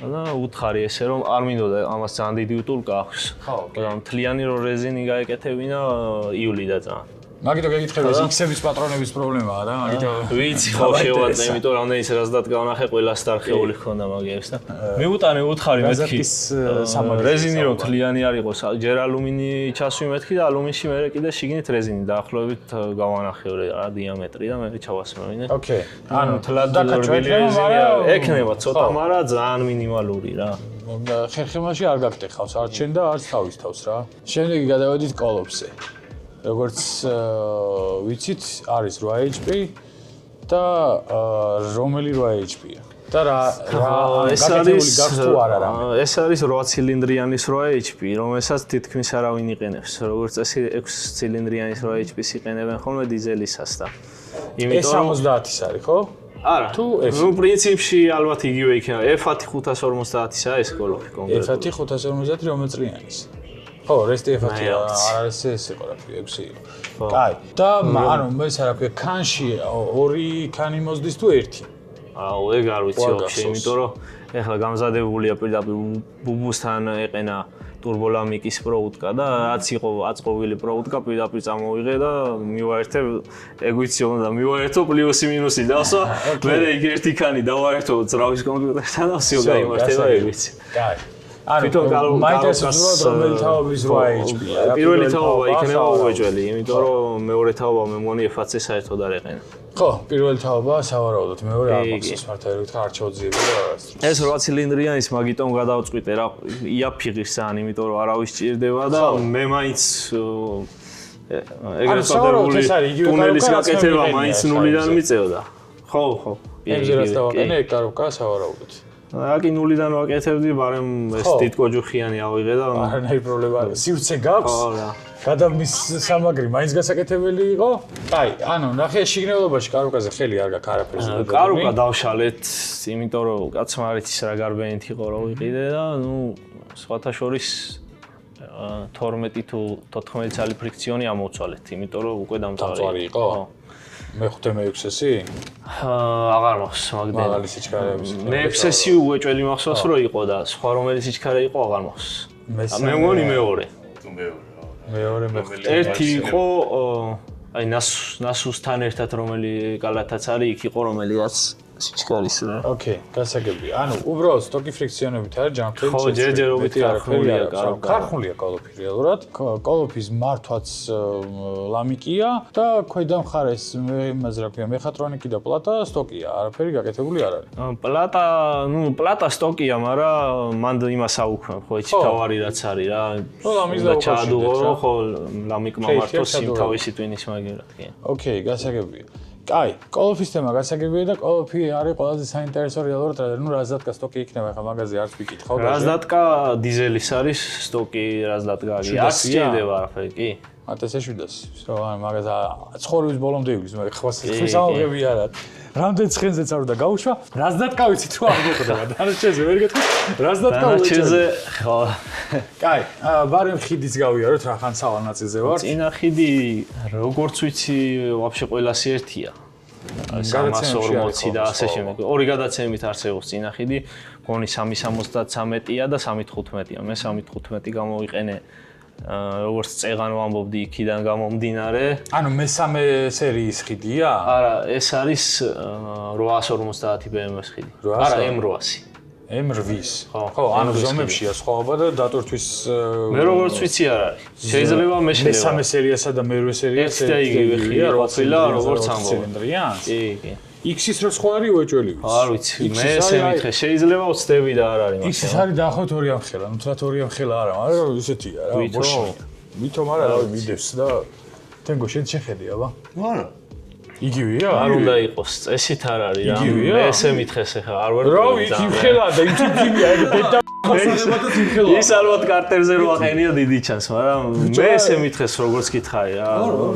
S3: და უთხარი ესე რომ არ მინდოდა ამას ძალიან დიდი უტულკა აქვს.
S1: ხო,
S3: და მთლიანი რო რეზინი გაეკეთებინა ივლიდა ძალიან.
S1: მაგითო გეკითხები ეს X-ების პატრონების პრობლემაა რა, მაგითო
S3: ვიცი ხო შევატე, იმიტომ რომ ის რაც დაგავნახე ყველა სტარხეული ხონდა მაგებს და მიუტანე უთხარი მეთქი რეზინი რომ თლიანი არ იყოს, ჯერ ალუმინი ჩასვი მეთქი და ალუმინში მე კიდე შიგნით რეზინი დაახლოებით გავანახე რა დიამეტრი და მე ჩავასმევინე.
S1: ოკეი.
S3: ანუ თლად რეზინი ექნება ცოტა, მაგრამ ძალიან მინიმალური რა.
S1: ხერხემაში არ გაგტეხავს არც შენ და არც თავის თავს რა. შემდეგი გადავედით კოლოფზე. როგორც ვიცით, არის 8 HP და რომელი 8 HP-ია? და რა გაკეთებული გაქვს თუ არა რა?
S3: ეს არის 8 ცილინდრიანის 8 HP, რომელსაც თითქმის არავინ იყენებს. როგორც წესი 6 ცილინდრიანის 8 HP-ს იყენებენ ხოლმე დიზელისას და.
S1: იმიტომ რომ 70-ის არის, ხო?
S3: არა. ნუ პრინციპში ალბათ იგივე იქნება. F1 550-ისაა ეს კოლოფი კონკრეტულად.
S1: F1 550 რომელ წლიანის? ხო, რესტი F1 არ არის ეს იყო რა ქვია 6 იყო. კაი. და ანუ მე რა ქვია, ქანში 2 ქანი მოსდის თუ 1?
S3: აუ, ეგ არ ვიცი ვაფშე, იმიტომ რომ ეხლა გამზადებულია პირდაპირ ბუბუსთან ეყენა ტურბოლამიკის პროუტკა და რაც იყო აწყობილი პროუტკა პირდაპირ წამოვიღე და მივაერთე, ეგ ვიცი უნდა მივაერთო პლუსი მინუსი დავსვა, მე იქ ერთი ქანი დავაერთო ძრავის კომპიუტერთან და всё გაიმართება ეგ ვიცი.
S1: კაი. ანუ მაინტერესებს რომელი თაობის 8 HP-ია.
S3: პირველი თაობა იქნება უეჭველი, იმიტომ რომ მეორე თაობა მე მგონი F1-ზე საერთოდ არ ეყენა.
S1: ხო, პირველი თაობა სავარაუდოდ, მეორე არ მაქვს მართალია არ ჩაოძიები და არასდროს.
S3: ეს 8 ცილინდრიანი ის მაგიტომ გადავწყვიტე რა, იაფიღის ძალიან, იმიტომ რომ არავის ჭირდება და მე მაინც ეგრეთ წოდებული ტუნელის გაკეთება მაინც ნულიდან მიწევდა. ხო, ხო.
S1: ეგზე რაც დავაყენე, ეგ კაროკა სავარაუდოდ.
S3: აკი ნულიდან ვაკეთებდი, მაგრამ ეს თითქოჯუხიანი ავიღე და
S1: არანაირი პრობლემა არ აქვს. სივრცე გაქვს? ხო რა. გადამის სამაგრი მაინც გასაკეთებელი იყო? კაი, ანუ ნახე შიგნებობაში კაროკაზე ხელი არ გაქვს არაფერს.
S3: კაროკა დავშალეთ, იმიტომ რომ კაცმა არ იცის რა გარბენით იყო რა ვიყიდე და ნუ სხვათა შორის 12 თუ 14 წელი ფრიქციონი ამოვცვალეთ, იმიტომ რომ უკვე დამწვარი
S1: იყო. მე-5 მე-6-ესი?
S3: აღარ მახსოვს მაგდენ.
S1: მაგალი სიჩქარეების.
S3: მე-6-ესი უეჭველი მახსოვს რომ იყო და სხვა რომელი სიჩქარე იყო აღარ მახსოვს. მე მგონი მეორე.
S1: მეორე მე-5.
S3: ერთი იყო აი ნასუსთან ერთად რომელი კალათაც არის, იქ იყო რომელიღაც სიჩქარის რა.
S1: ოკეი, გასაგებია. ანუ უბრალოდ სტოკი ფრიქციონებით არის ჯანმრთელი.
S3: ხო, ჯერჯერობით
S1: არაფერი არ აქვს. ქარხნულია კოლოფი რეალურად. კოლოფის მართვაც ლამიკია და ქვედა მხარეს იმაზე რა ქვია, მეხატრონიკი და პლატა სტოკია. არაფერი გაკეთებული არ არის.
S3: პლატა სტოკია, მაგრამ მანდ იმას აუქმებ, ხო, იცი თავარი რაც არის რა. და ჩაადუღო, ხო, ლამიკმა მართოს იმ თავისი ტვინის მაგერად, კი.
S1: ოკეი, გასაგებია. კაი, კოლოფის თემა გასაგებია და კოლოფი არის ყველაზე საინტერესო რეალურად, ნუ რაზდატკა სტოკი იქნება ხა მაგაზე არც ვიკითხავ და
S3: რაზდატკა დიზელის არის სტოკი რაზდატკა არის. არ სჭირდება არაფერი, კი.
S1: 1700 რო ან მაგაზე ცხოვრების ბოლომდე იგვის, მაგრამ ხმას ამღები არა. რამდენ ცხენზეც არ უნდა გაუშვა, რაზდატკა ვიცით რომ არ მოხდება. დანარჩენზე ვერ გეტყვი, რაზდატკა უეჭველი.
S3: დანარჩენზე ხო.
S1: კაი, ბარემ ხიდიც გავიაროთ რა ხან სავალ ნაწილზე ვარ.
S3: წინა ხიდი როგორც ვიცი, ვაფშე ყველასი ერთია. 340 და ასე შემდეგ. ორი გადაცემით არსებობს წინა ხიდი, გონი 373-ია და 315-ია. მე 315 გამოვიყენე როგორც წეღან ვამბობდი იქიდან გამომდინარე.
S1: ანუ მესამე სერიის ხიდია?
S3: არა, ეს არის 850 BMW-ის ხიდი. არა, M800.
S1: M8-ის. ხო, ანუ ზომებშია სხვაობა და დატვირთვის
S3: მე როგორც ვიცი არ არის. შეიძლება მე შეიძლება.
S1: მესამე სერიასა და მერვე სერიას
S3: და იგივე ხიდია, ყოფილა როგორც ამბობ.
S1: ცილინდრია?
S3: კი, კი.
S1: X-ის რო სხვა არის უეჭველი.
S3: არ ვიცი, მე ესე მითხე, შეიძლება ვწდები და არ არის.
S1: X-ის არის დაახლოებით 2 ამხელა, ნუ თრათ 2 ამხელა არა, მაგრამ ისეთია რა, ბოშია. ვითომ არა, რავი, მიდევს და თენგო შენ შეხედი, აბა?
S3: არა.
S1: იგივეა?
S3: არ უნდა იყოს, წესით არ არის რა.
S1: იგივეა?
S3: მე ესე მითხეს ახლა, არ ვარ.
S1: რავი, იქ იმხელა და იმ თვითია, ეგ დედა ხასულებადაც იმხელა.
S3: ის ალბათ კარტერზე რო აყენია დიდი ჩანს, მაგრამ მე ესე მითხეს როგორც გითხარი რა.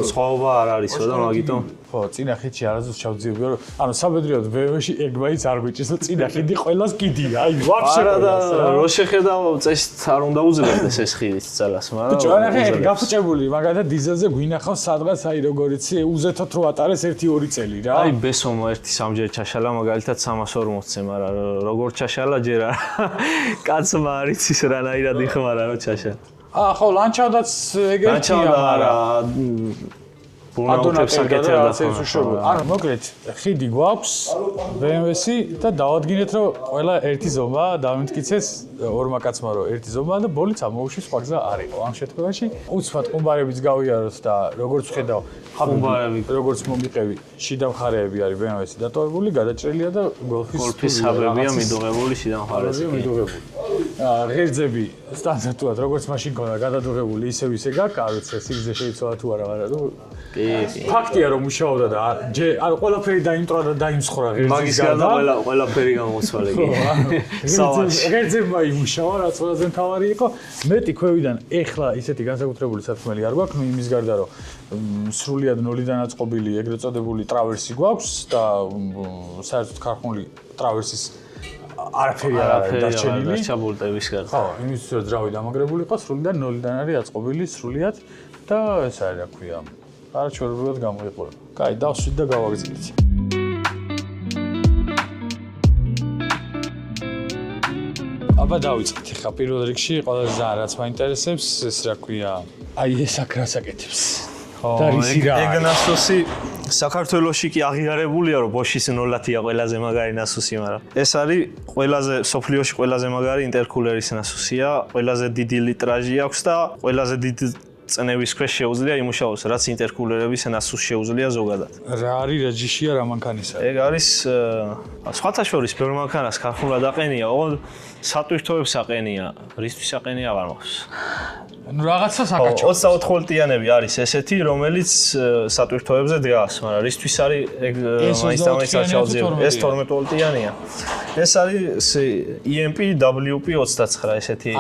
S3: სხვაობა არ არისო და მაგიტომ
S1: ხო, წინა ხიდში არასდროს ჩავძიებია, რომ ანუ საბედრიოდ BMW-ში ეგ მაინც არ გვიჭირს და წინა ხიდი ყველას კიდია. აი, ვაფშე
S3: არა და რო შეხედავ წესით არ უნდა უძლებდეს ეს ხიდის ძალას, მაგრამ
S1: ბიჭო, არა ხე გაფუჭებული, მაგალითად დიზელზე გვინახავს სადღაც აი როგორ იცი, უზეთოთ რო ატარეს 1-2 წელი რა.
S3: აი ბესომო ერთი სამჯერ ჩაშალა, მაგალითად 340-ზე, მაგრამ როგორ ჩაშალა ჯერ არა. კაცმა არ იცის რანაირად იხმარა რო ჩაშალა.
S1: ხო, ლანჩავდაც ეგერთია,
S3: არა
S1: ბუნაუტებს აკეთებდა ხო. ანუ მოკლედ ხიდი გვაქვს BMW-ში და დავადგინეთ რომ ყველა ერთი ზომა დამიმტკიცეს ორმა კაცმა რომ ერთი ზომა და ბოლიც ამოუშვის სხვა გზა არ იყო. ამ შემთხვევაში უცბად ყუმბარებიც გავიაროთ და როგორც ხედავ ყუმბარები როგორც მომიყევი შიდა მხარეები არის BMW-ში დატოვებული, გადაჭრილია და
S3: გოლფის ჰაბრებია მიდუღებული შიდა მხარეზე.
S1: მიდუღებული. ღერძები სტანდარტულად როგორც მაშინ ქონდა გადადუღებული ისევ ისე გაქვს, არ ვიცი სიგრძე შეიცვალა თუ არა, მაგრამ ფაქტია რომ მუშაობდა და ანუ ყველაფერი დაიმტრა და დაიმსხრა ღერძის გარდა.
S3: მაგის გარდა ყველაფერი გამოცვალე კი.
S1: ღერძებმა იმუშავა, რაც ყველაზე მთავარი იყო. მეტი ქვევიდან ეხლა ისეთი განსაკუთრებული საფრთხმელი არ გვაქვს, ნუ იმის გარდა რომ სრულიად ნოლიდან აწყობილი ეგრეთ წოდებული ტრავერსი გვაქვს და საერთოდ ქარხნული ტრავერსის არაფერი არ არის დარჩენილი.
S3: ჩაბოლტების გარდა.
S1: ხო, იმის რომ ძრავი დამაგრებული იყო, სრულიად ნოლიდან არის აწყობილი სრულიად და ეს არის რა ქვია. არაჩვეულებრივად გამოიყურება. კაი, დავსვით და გავაგრძელეთ. აბა დავიწყეთ ახლა პირველ რიგში ყველაზე ძალიან რაც მაინტერესებს, ეს რა ქვია, აი ეს აქ რას აკეთებს. და რისი რა?
S3: ეგ ნასოსი საქართველოში კი აღიარებულია რომ ბოშის 0-ია ყველაზე მაგარი ნასოსი, მაგრამ ეს არის ყველაზე სოფლიოში ყველაზე მაგარი ინტერკულერის ნასოსია, ყველაზე დიდი ლიტრაჟი აქვს და ყველაზე დიდი წნევის ქვეშ შეუძლია იმუშაოს, რაც ინტერკულერების ნასოს შეუძლია ზოგადად.
S1: რა არის რეჟისია რა მანქანისა?
S3: ეგ არის სხვათა შორის ბევრ მანქანას ქარხნულად აყენია, ოღონდ სატვირთოებს აყენია, რისთვის აყენია არ მახსოვს.
S1: ნუ რაღაცა საკაჩო.
S3: 24 ვოლტიანები არის ესეთი, რომელიც სატვირთოებზე დგას, მაგრამ რისთვის არის ეგ მაინც არ ჩავძიებ. ეს 12 ვოლტიანია. ეს არის EMP WP29 ესეთი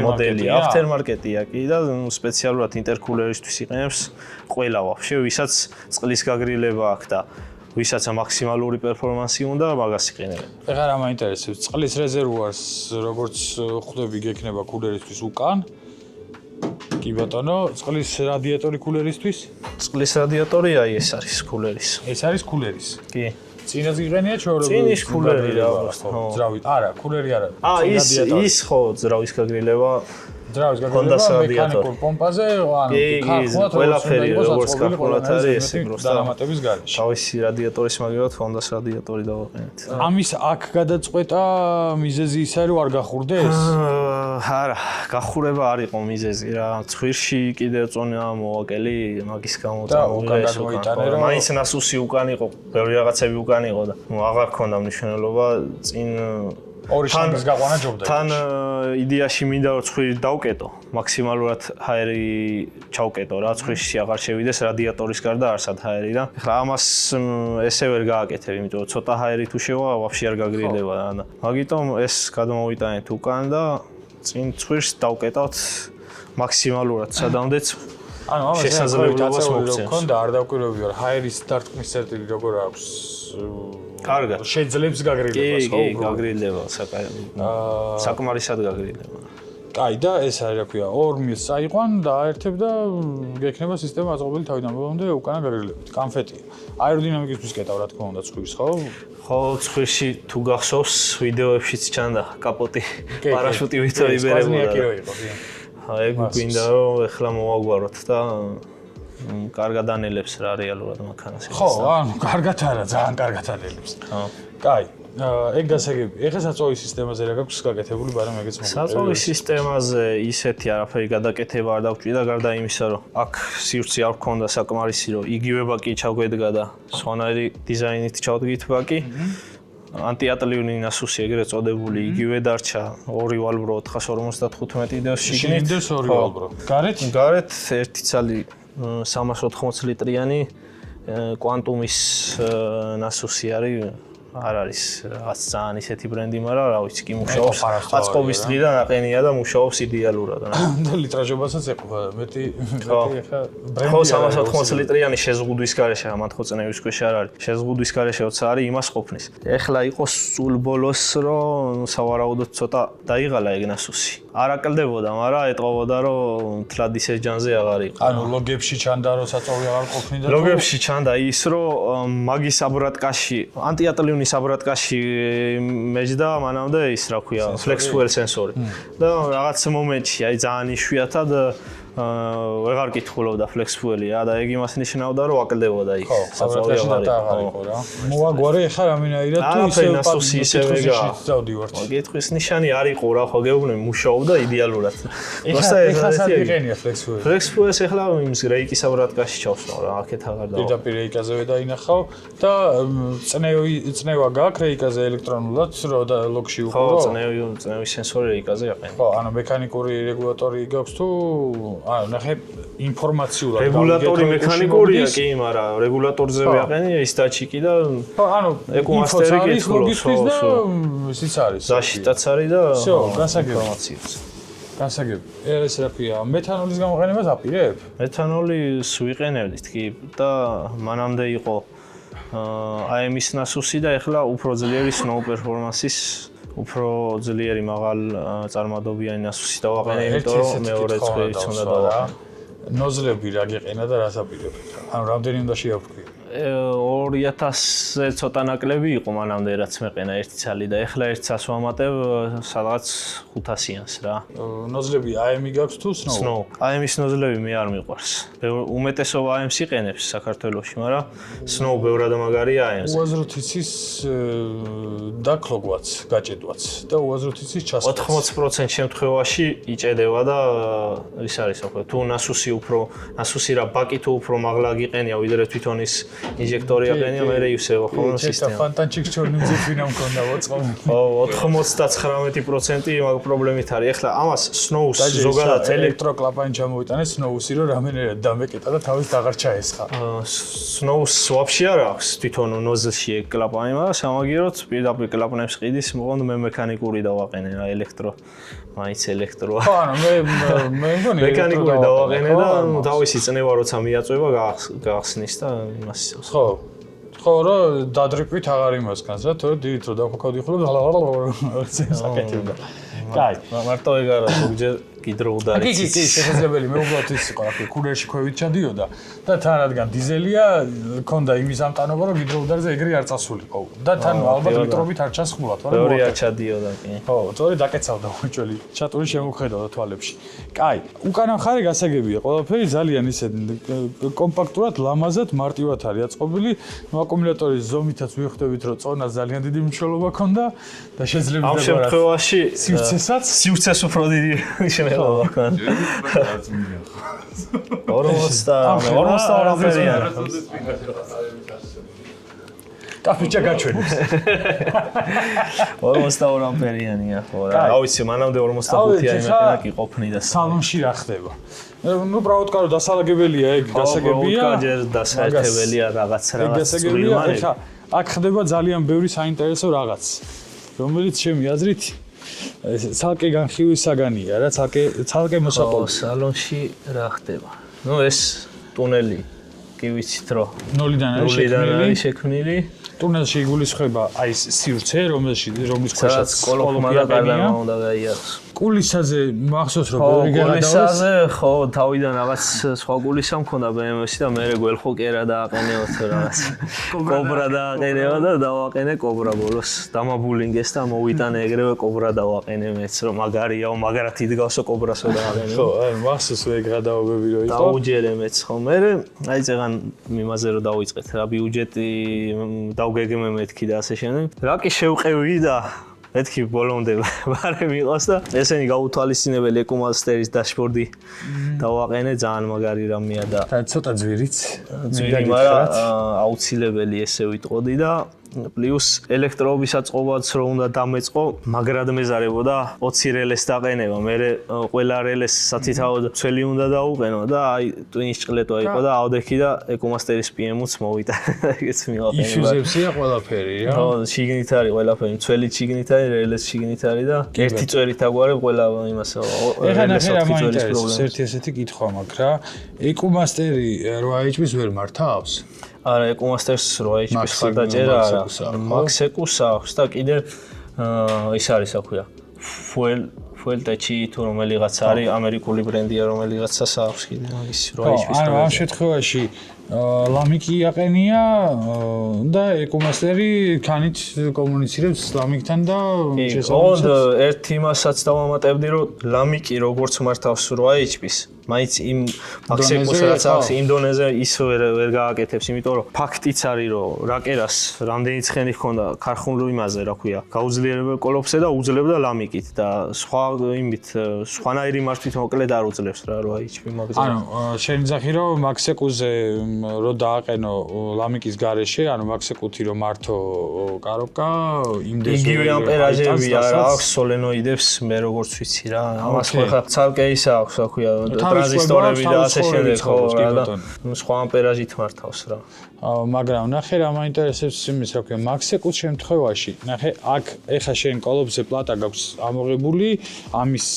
S3: მოდელია, aftermarket-ია კი და სპეციალურად ინტერკულერისთვის იყენებს ყველა ვაფშე, ვისაც წყლის გაგრილება აქვს და ვისაც მაქსიმალური პერფორმანსი უნდა, მაგას იყენებენ.
S1: ეხლა რა მაინტერესებს, წყლის რეზერვუარს როგორც ხვდები გექნება კულერისთვის უკან? კი ბატონო, წყლის რადიატორი კულერისთვის?
S3: წყლის რადიატორი აი ეს არის კულერის.
S1: ეს არის კულერის.
S3: კი.
S1: წინაც გიყენია ჩვეულებრივი.
S3: წინის კულერი რა,
S1: ძრავი. არა, კულერი არა.
S3: ის ხო ძრავის გაგრილება.
S1: ძრავის გაგრილება მექანიკურ პომპაზე, ანუ ქარხნულად
S3: ყველაფერი როგორც ქარხნულად არის ესე პროსტა
S1: დამატების გარეშე.
S3: თავისი რადიატორის მაგალითად ჰონდას რადიატორი დავაყენეთ.
S1: ამის აქ გადაწყვეტა მიზეზი ის არის რომ არ გახურდეს?
S3: არა, გახურება არ იყო მიზეზი რა. ცხვირში კიდევ წონა მოვაკელი მაგის გამო
S1: გამოიტანე რომ
S3: მაინც ნასუსი უკან იყო, ბევრი რაღაცები უკან იყო და აღარ ქონდა მნიშვნელობა წინ
S1: ორი შანგის გაყვანა ჯობდა.
S3: თან იდეაში მინდა რომ ცხვირი დავკეტო, მაქსიმალურად ჰაერი ჩავკეტო რა, ცხვირში აღარ შევიდეს რადიატორის გარდა არსად ჰაერი და ეხლა ამას ესე ვერ გააკეთებ, იმიტომ რომ ცოტა ჰაერი თუ შევა, ვაფშე არ გაგრილდება და მაგიტომ ეს გადმოვიტანეთ უკან და წინ ცხვირს დავკეტავთ მაქსიმალურად სადამდეც
S1: ანუ ამას
S3: შესაძლებლობას მოგცემს.
S1: მქონდა არ დავკვირვებია რა ჰაერის დარტყმის წერტილი როგორ აქვს.
S3: კარგად.
S1: შეძლებს გაგრილებას, ხო?
S3: კი, გაგრილდება საკმარისად გაგრილდება.
S1: კაი და ეს არის რა ქვია, ორ მილს წაიყვან და აერთებ და გექნება სისტემა აწყობილი თავიდან ბოლომდე უკანა გაგრილებით. კანფეტია. აეროდინამიკისთვის კეტავ რა თქმა უნდა ცხვირს, ხო?
S3: ხო, ცხვირში თუ გახსოვს ვიდეოებშიც ჩანდა კაპოტი პარაშუტი ვიწოიბერებოდა. ეგ გვინდა რომ ეხლა მოვაგვაროთ და კარგად ანელებს რა რეალურად მანქანას.
S1: ხო, ანუ კარგად არა, ძალიან კარგად ანელებს.
S3: ხო.
S1: კაი. ეგ გასაგები. ეხლა საწვავის სისტემაზე რა გაქვს გაკეთებული, მაგრამ ეგეც მოგყვება.
S3: საწვავის სისტემაზე ისეთი არაფერი გადაკეთება არ დავჭირდა, გარდა იმისა, რომ აქ სივრცე არ გქონდა საკმარისი, რომ იგივე ბაკი ჩავგვედგა და სხვანაირი დიზაინით ჩავდგით ბაკი. ანტიატლიური ნასუსი ეგრეთ წოდებული იგივე დარჩა 2 ვალბრო 455 დევს შიგნით.
S1: შიგნით 2 ვალბრო. გარეთ?
S3: გარეთ ერთი ცალი 380 ლიტრიანი კვანტუმის ნასუსი არის. არ არის რაღაც ძალიან ისეთი ბრენდი, მაგრამ რა ვიცი, კი მუშაობს. აწყობის დღიდან აყენია და მუშაობს იდეალურად.
S1: და ლიტრაჟობასაც ეყვა მეტი
S3: ეხა ბრენდი. ხო, 380 ליטრიანი შეზღუდვის გარეშე, ამათ ხო წნევის ქვეშ არ არის. შეზღუდვის გარეშე როცა არის, იმას ყოფნის. ეხლა იყოს სულ ბოლოს, რომ სავარაუდოდ ცოტა დაიღალა ეგ ნასუსი. არ აკლდებოდა, მაგრამ ეტყობოდა, რომ თლად ისე ჯანზე აღარ იყო.
S1: ანუ ლოგებში ჩანდა, რომ საწვავი აღარ ყოფნიდა.
S3: ლოგებში ჩანდა ის, რომ მაგის აბრატკაში, ანტიატლიური საბრატკაში მეჯდა მანამდე ის რა ქვია flex fuel სენსორი და რაღაც მომენტში აი ძალიან იშვიათად ვეღარ კითხულობდა flex fuel-ია და ეგ იმას ნიშნავდა რომ აკლდებოდა იქ
S1: საბრატკაში და აღარ იყო რა მოაგვარე ახლა რამინაირად თუ ისე
S3: ნასუსი ისევე
S1: გავდივართ
S3: გითხვის ნიშანი არ იყო რა ხო გეუბნები მუშაობდა იდეალურად
S1: ეხლა სად იყენია flex fuel
S3: flex fuel-ს ახლა იმის რეიკის საბრატკაში ჩავსვავ რა აქეთ აღარ დავა
S1: პირდაპირ რეიკაზევე დაინახავ და წნევა გაქვს რეიკაზე ელექტრონულად რომ და ლოგში უყურო
S3: ხო წნევის სენსორი რეიკაზე აყენე
S1: ხო ანუ მექანიკური რეგულატორი გაქვს თუ ანუ ნახე ინფორმაციულად
S3: რეგულატორი მექანიკურია კი მაგრამ რეგულატორზე ვაყენია ის დაჩიკი და
S1: ხო ანუ
S3: ეკომასტერი გითხულობს
S1: და ისიც არის
S3: ზაშიტაც არის და
S1: всё გასაგები
S3: ინფორმაციაც
S1: გასაგები ეს რა ქვია მეთანოლის გამოყენებას აპირებ
S3: მეთანოლის ვიყენებდით კი და მანამდე იყო AM-ის ნასუსი და ეხლა უფრო ძლიერი snow performance-ის უფრო ძლიერი მაღალ წარმადობიანი ნასუსი დავაყენე, იმიტომ რომ მეორე წვერიც უნდა დავაყენე.
S1: ნოზლები რა გეყენა და რას აპირებ? ანუ რამდენი უნდა შეავთქვი?
S3: 2000-ზე ცოტა ნაკლები იყო მანამდე რაც მეყენა ერთი ცალი და ეხლა ერთ ცალს ვამატებ სადღაც 500-იანს რა.
S1: ნოზლები AM-ი გაქვს თუ snow?
S3: Snow. AM-ის ნოზლები მე არ მიყვარს. უმეტესობა AM-ს იყენებს საქართველოში, მაგრამ snow ბევრად მაგარია AM-ზე.
S1: უაზროთ იცის დაქლოგვაც, გაჭედვაც და უაზროთ იცის ჩასწრაც.
S3: 80% შემთხვევაში იჭედება და ის არის ხო თუ ნასუსი რა ბაკი თუ უფრო მაღლა გიყენია ვიდრე თვითონ ის ინჟექტორი აყენია მე ისევ ხო სისტემა.
S1: ფანტანჩიკ ჩორნიძე ფინა მქონდა მოწყობილი.
S3: ხო 99% მაგ პრობლემით არის. ეხლა ამას snow-ს ზოგადად
S1: ელექტროკლაპანი ჩამოვიტანე snow-ში რომ რამენერად დამეკეტა და თავის აღარ ჩაესხა.
S3: snow-ს ვაფშე არ აქვს თვითონ ნოზლში ეგ კლაპანი, მაგრამ სამაგიეროდ პირდაპირ კლაპანებს ყიდის, მოყავთ მე მექანიკური დავაყენე რა ელექტრო. მაინც ელექტროა.
S1: ხო ანუ მე მგონი
S3: მექანიკური დავაყენე და თავისი წნევა როცა მიაწვევა გახსნის და იმას
S1: ხო ხო რომ დადრიკვით აღარ იმასკანს რა თორე დიდ რო დაფიქრდი ხოლმე საკეთებდა. კაი,
S3: მარტო ეგ არა ზოგჯერ გიდროუდარი.
S1: კი, შესაძლებელი მე უბრალოდ ის იყო რა ქვია, კულერში ქვევით ჩადიოდა და თან რადგან დიზელია, ქონდა იმის ამტანობა რომ გიდროუდარზე ეგრე არ წასულიყო. და თან ალბათ ლიტრობით არ ჩასხმულათ, მაგრამ
S3: ბევრი არ ჩადიოდა კი.
S1: ხო, თორე დაკეცავდა უჭველი. ჩატური შემოხედავდა თვალებში. კაი, უკანა მხარე გასაგებია, ყველაფერი ძალიან ისე კომპაქტურად, ლამაზად, მარტივად არის აწყობილი. აკუმულატორის ზომითაც ვიხვდებით, რომ წონა ძალიან დიდი მნიშვნელობა ქონდა და შეიძლება
S3: ამ შემთხვევაში
S1: სივრცესაც
S3: უფრო დიდი მნიშვნელობა ქონდა. 40
S1: 40 კაფეჭა გაჩვენებს.
S3: 42 ამპერიანია ხო რა. რა ვიცი, მანამდე 45-იანი მექანა კი ყოფნიდა.
S1: სალონში რა ხდება? ნუ პრაუტკარო დასალაგებელია ეგ, გასაგებია.
S3: ჯერ დასაერთებელია რაღაც
S1: გასაგებია. ეხა აქ ხდება ძალიან ბევრი საინტერესო რაღაც, რომელიც ჩემი აზრით ცალკე განხილვის საგანია რა, ცალკე მოსაყოლი.
S3: სალონში რა ხდება? ნუ ეს ტუნელი კი ვიცით რომ
S1: ნოლიდან
S3: არის შექმნილი.
S1: ტუნელში იგულისხმება აი ეს სივრცე, რომლის ქვეშაც
S3: კოლოფმა და გარდამა უნდა გაიაროს.
S1: კულისაზე მახსოვს რომ ბევრი გადავეს.
S3: კულისაზე ხო, თავიდან რაღაც სხვა კულისა მქონდა BMW-ში და მე გველხო კერა დააყენეო თუ რაღაც. კობრა დააყენეო და დავაყენე კობრა ბოლოს. დამაბულინგეს და მოვიტანე ეგრევე კობრა დავაყენე მეც რომ მაგარიაო, მაგრად იდგავსო კობრასო დააყენე.
S1: ხო, აი მახსოვს ეგ გადავებები რო იყო.
S3: დაუჯერე მეც ხო. მე აი წეგან იმაზე რომ დავიწყეთ რა ბიუჯეტი გავგეგმე მეთქი და ასე შემდეგ. რა კი შევყევი და მეთქი ბოლომდე ბარემ იყოს და ესენი გაუთვალისწინებელი ეკუმასტერის დაშბორდი დავაყენე ძალიან მაგარი რამეა და
S1: ცოტა ძვირიც.
S3: ძვირი, მაგრამ აუცილებელი ესე ვიტყოდი და პლუს ელექტროობის აწყობაც რო უნდა დამეწყო, მაგრად მეზარებოდა 20 რელეს დაყენება. მე ყველა რელეს სათითაოდ ცველი უნდა დაუყენო და აი ტვინის ჭყლეტვა იყო და ავდექი და ეკუმასტერის PM-ს მოვიტანე და ეგეც მივაყენე.
S1: იფიუზებსია ყველაფერი რა.
S3: ხო, შიგნით არის ყველაფერი, ცველი შიგნით არის, რელეს შიგნით არის და ერთი წვერით აგვარებ ყველა იმას.
S1: ეხლა ნახე რა მაინტერესებს, ერთი ესეთი კითხვა მაქვს რა. ეკუმასტერი 8HP-ს ვერ მართავს?
S3: არა, ეკუმასტერს 8HP-ს ხარდაჭერა არა. მაქსეკუს აქვს და კიდე ის არის, რა ქვია, Fuel-Tech თუ რომელიღაც არის, ამერიკული ბრენდია, რომელიღაცას აქვს კიდე მაგის 8HP-ს.
S1: ანუ ამ შემთხვევაში ლამიკი აყენია და ეკუმასტერი ქანით კომუნიცირებს ლამიკთან და
S3: შესაძლოა ერთ იმასაც დავამატებდი რომ ლამიკი როგორც მართავს 8HP-ს მაინც იმ მაქსეკუს რაც აქვს იმ დონეზე ის ვერ გააკეთებს, იმიტომ რომ ფაქტიც არის რომ რაკერას რამდენი ცხენი ჰქონდა ქარხნულ იმაზე, რა ქვია, გაუძლიერებელ კოლოფსზე და უძლებდა ლამიკით და სხვა იმით სხვანაირი მართვით მოკლედ არ უძლებს რა 8HP მაგაზე.
S1: ანუ შენ ძახი რომ მაქსეკუზე რო დააყენო ლამიკის გარეშე, ანუ მაქსეკუთი რომ მართო კაროკა იმდენს
S3: იგივე ამპერაჟები აქვს სოლენოიდებს, მე როგორც ვიცი რა, ამას ხა ცალკე ის აქვს, რა ქვია, ტრანზისტორები და ასე შემდეგ ხო და სხვა ამპერაჟით მართავს რა.
S1: მაგრამ ნახე რა მაინტერესებს იმის რა ქვია, მაქსეკუს შემთხვევაში, ნახე აქ ეხა შენ კოლოფზე პლატა გაქვს ამოღებული, ამის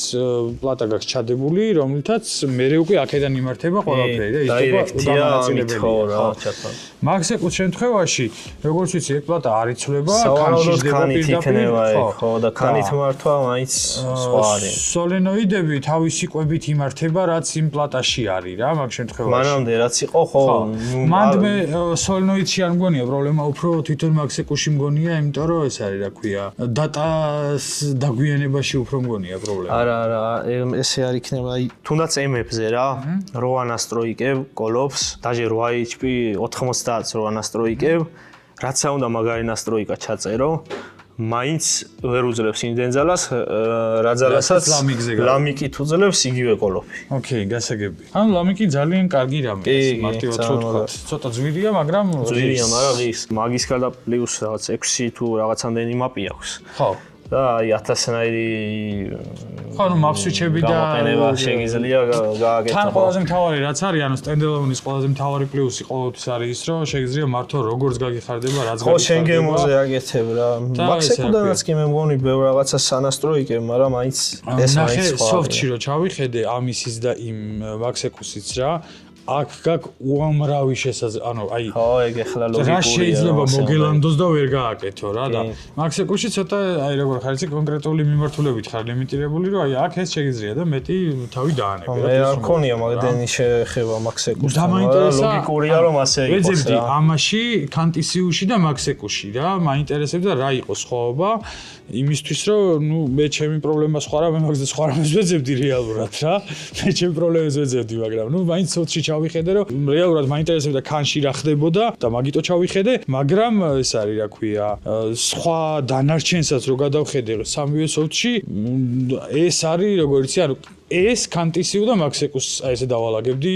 S1: პლატა გაქვს ჩადებული, რომლითაც მერე უკვე აქედან იმართება ყველაფერი და ის
S3: დირექტია
S1: მაქსეკუს შემთხვევაში, როგორც ვიცი, ეგ პლატა არ იცვლება,
S3: ქანით იქნება ეგ, ხო და ქანით მართვა მაინც სხვა არის.
S1: სოლენოიდები თავისი კვებით იმართება, რაც იმ პლატაში არის რა, მაგ შემთხვევაში.
S3: მანამდე რაც იყო, ხო,
S1: მანდ მე სოლენოიდში არ მგონია პრობლემა, უფრო თვითონ მაქსეკუსში მგონია, იმიტომ რომ ეს არის, რა ქვია, დატას დაგვიანებაში უფრო მგონია პრობლემა.
S3: არა, ესე არ იქნება, აი, თუნდაც M-ებზე რა, 8 ნასტროიკებ, კოლოფს, დაჟე 8HP 90-ს 8 ნასტროიკებ, რაც უნდა მაგარი ნასტროიკა ჩაწერო, მაინც ვერ უძლებს იმდენ ძალას, რა ძალასაც ლამიკით უძლებს იგივე კოლოფი.
S1: ოკეი, გასაგები. ანუ ლამიკი ძალიან კარგი რამეა, მარტივად ვთქვათ. ცოტა ძვირია, მაგრამ
S3: ღირს. მაგის გარდა პლუს რაღაც 6 თუ რაღაცამდენი მაპი აქვს.
S1: ხო.
S3: და აი 1000-ნაირი
S1: ხო, ნუ მაპსვიჩები და
S3: გამოყენება შეგიძლია გააკეთო.
S1: თან ყველაზე მთავარი რაც არის, ანუ სტენდელონის ყველაზე მთავარი პლუსი ყოველთვის არის ის, რომ შეგიძლია მართო როგორც გაგიხარდება, რაც
S3: გაგიხარდება. ხო, შენ გემოზე აკეთებ რა. მაქსეკუდანაც კი მე მგონი ბევრ რაღაცას სანასტროიკებ, მაგრამ მაინც ეს მაინც სხვა.
S1: ნახე, სოფტში რო ჩავიხედე ამისის და იმ მაქსეკუსიც რა. აქ გაქვს უამრავი შესაძლებლობა, ანუ აი
S3: ხო, ეგ ახლა ლოგიკურია.
S1: რა შეიძლება მოგელანდოს და ვერ გააკეთო რა და მაქსეკუსში ცოტა აი როგორ ხარ იცი კონკრეტული მიმართულებით ხარ ლიმიტირებული, რომ აი აქ ეს შეგიძლია და მეტი თავი დაანებე.
S3: მე არ მქონია მაგდენი შეხება მაქსეკუსთან, ლოგიკურია რომ ასე იყოს რა.
S1: ვეძებდი ამაში კანტისიუში და მაქსეკუსში რა, მაინტერესებდა რა იყოს სხვაობა იმისთვის, რომ ნუ მე ჩემი პრობლემა სხვა რა, მე მაგაზე სხვა რამეს ვეძებდი რეალურად რა. მე ჩემი პრობლემებს ვეძებდი, მაგრამ ნუ მაინც სოციში ჩავიხედე, რომ რეალურად მაინტერესებდა ქანში რა ხდებოდა და მაგიტო ჩავიხედე, მაგრამ ეს არის, რა ქვია, სხვა დანარჩენსაც რო გადავხედე სამივე სოციში, ეს არის, როგორც იცი, ანუ ეს კანტისიუ და მაქსეკუს აი ესე დავალაგებდი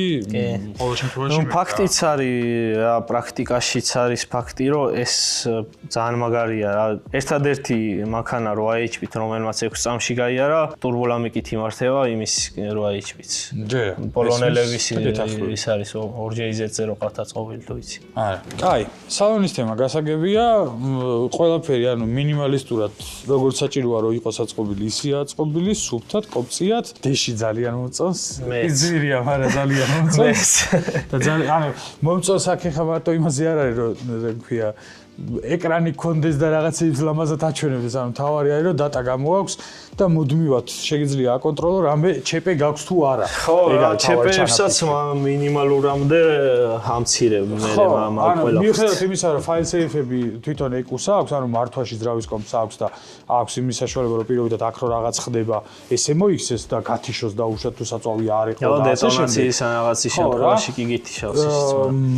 S1: ყოველ შემთხვევაში.
S3: ნუ ფაქტიც არის რა, პრაქტიკაშიც არის ფაქტი, რომ ეს ძალიან მაგარია რა. ერთადერთი მანქანა 8HP-თ, რომელმაც 6 წამში გაიარა, ტურბოლამიკით იმართება იმის 8HP-ც.
S1: ჯერ.
S3: პოლონელების ის არის 2JZ0 ყავთაწყობილი თუ იცი.
S1: არა. კაი, სალონის თემა გასაგებია, ყველაფერი ანუ მინიმალისტურად როგორც საჭიროა რომ იყოს აწყობილი, ისია აწყობილი, სუფთად, კოპციად, დეში ძალიან მომწონს. იზირია, მაგრამ ძალიან მომწონს. და ძალიან ანუ მომწონს აქ ხა მარტო იმაზე არ არის რომ თქვია ეკრანი კონდეს და რაღაცებს ლამაზად აჩვენებს, ანუ თავარი არის რომ დატა გამოაქვს და მუდმივად შეიძლება აკონტროლო რამე ჩეპე გაქვს თუ არა.
S3: ხო, ჩეპებსაც მინიმალურამდე ამცირებ მე ამ ყველაფერს.
S1: მიუხედავად იმისა, რომ ფაილ სეიფები თვითონ ეკუს აქვს, ანუ მართვაში ძრავის კომპს აქვს და აქვს იმის საშუალება, რომ პირობითად აქ რო რაღაც ხდება, ესე მოიქცეს და გათიშოს და უშად თუ საწვავი არ იყო
S3: და დეტონაციის ან რაღაცის შემთხვევაში კი გითიშავს ისიც.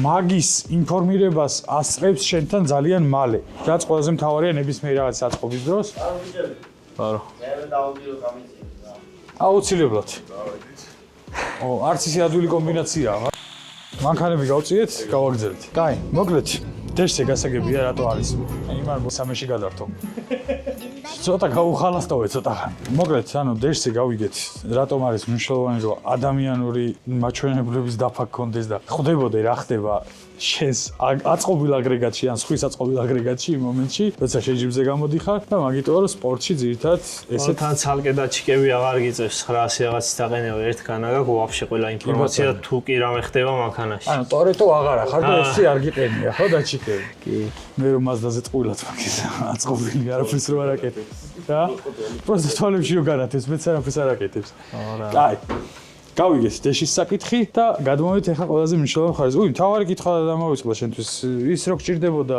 S1: მაგის ინფორმირებას ასწრებს შენთან ძალიან მალე. რაც ყველაზე მთავარია ნებისმიერ რაღაცის აწყობის დროს.
S3: ბარო.
S1: აუცილებლად. არც ისე ადვილი კომბინაციაა. მანქანები გავწიეთ, გავაგრძელეთ. კაი, მოკლედ, დეშზე გასაგებია რატო არის. იმან სამეში გადართო. ცოტა გაუხალასტოვე ცოტა. მოკლედ, ანუ დეშზე გავიგეთ, რატომ არის მნიშვნელოვანი რომ ადამიანური მაჩვენებლების დაფა გქონდეს და ხვდებოდე რა ხდება შენს აწყობილ აგრეგატში ან სხვის აწყობილ აგრეგატში იმ მომენტში, როცა შეჯიბზე გამოდიხარ და მაგიტოა რომ სპორტში ძირითადად ესე
S3: თან ცალკე და ჩიკები აღარ გიწევს 900 რაღაცის დაყენება ერთგან აგ ვაფშე ყველა ინფორმაცია თუ კი რამე ხდება მანქანაში.
S1: ანუ ტორეტო აღარა ხარ და ესე არ გიყენია ხო და ჩიკები. კი. მე რომ მაზდაზე წყვილად მაგის აწყობილი არაფერს რო არ აკეთებს. რა? პროსტა თვალებში რო განათებს, მეც არაფერს არ აკეთებს. კაი. გავიგეთ დეშის საკითხი და გადმოვიდეთ ახლა ყველაზე მნიშვნელოვანი ხარის. მთავარი კითხვა დამოვიწყდა შენთვის. ის რო გჭირდებოდა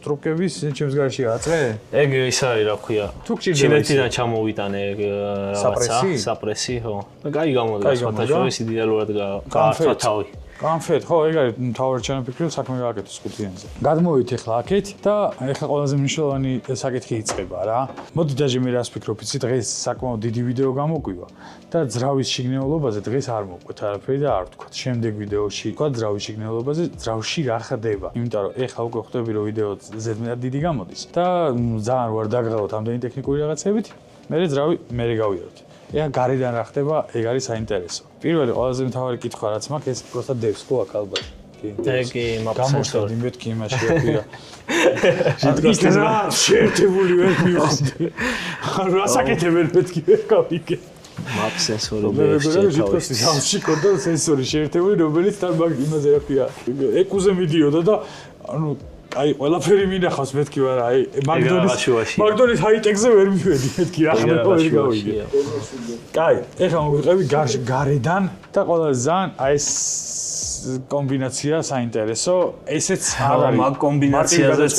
S1: ტრუკების ჩემს გარშე აწე?
S3: ეგ ის არის რა ქვია.
S1: თუ გჭირდება
S3: ჩინეთიდან ჩამოვიტანე რაღაცა, საპრესი, ხო. კაი გამოდგა სხვათაშორის იდეალურად გაართვა თავი.
S1: განფეთ, ხო, ეგ არის მთავარი ჩანაფიქრი, საქმე გააკეთოს ხუთიანზე. გადმოვიდეთ ახლა აქეთ და ახლა ყველაზე მნიშვნელოვანი საკითხი იწყება რა. მოდი დაჟე მე რას ფიქრობ, იცი დღეს საკმაოდ დიდი ვიდეო გამოგვივა და ძრავის შიგნეულობაზე დღეს არ მოვყვეთ არაფერი და არ ვთქვათ. შემდეგ ვიდეოში ვთქვათ ძრავის შიგნეულობაზე, ძრავში რა ხდება. იმიტომ რომ ახლა უკვე ხვდები რომ ვიდეო ზედმეტად დიდი გამოდის და ძალიან ვარ დაგღალოთ ამდენი ტექნიკური რაღაცებით, მე ძრავი მე გავიაროთ. ეხა გარედან რა ხდება, ეგ არის საინტერესო. პირველი ყველაზე მთავარი კითხვა რაც მაქვს ეს პროსტა დევს ხო აქ ალბათ.
S3: კი,
S1: გამოსწორდი მეთქი იმაში აფია. შეთქოსტი რა შეერთებული ვერ მივხვდი. რა საკეთებენ მეთქი ვერ გავიგე.
S3: მაპ სენსორი
S1: შეთქოსტი სამში კონდა სენსორი შეერთებული რომელიც თან მაგ იმაზე რა ქვია. ეკუზე მიდიოდა და ანუ აი ყველაფერი მინახავს მეთქი ვარა აი მაგდონის ჰაიტექზე ვერ მივედი მეთქი რა ხდება ვერ გავიგე. კაი, ეხლა მოვიყევი გარედან და ყველაზე ძალიან აი ეს კომბინაცია საინტერესო. ესეც არ არის
S3: მაგ კომბინაციაზეც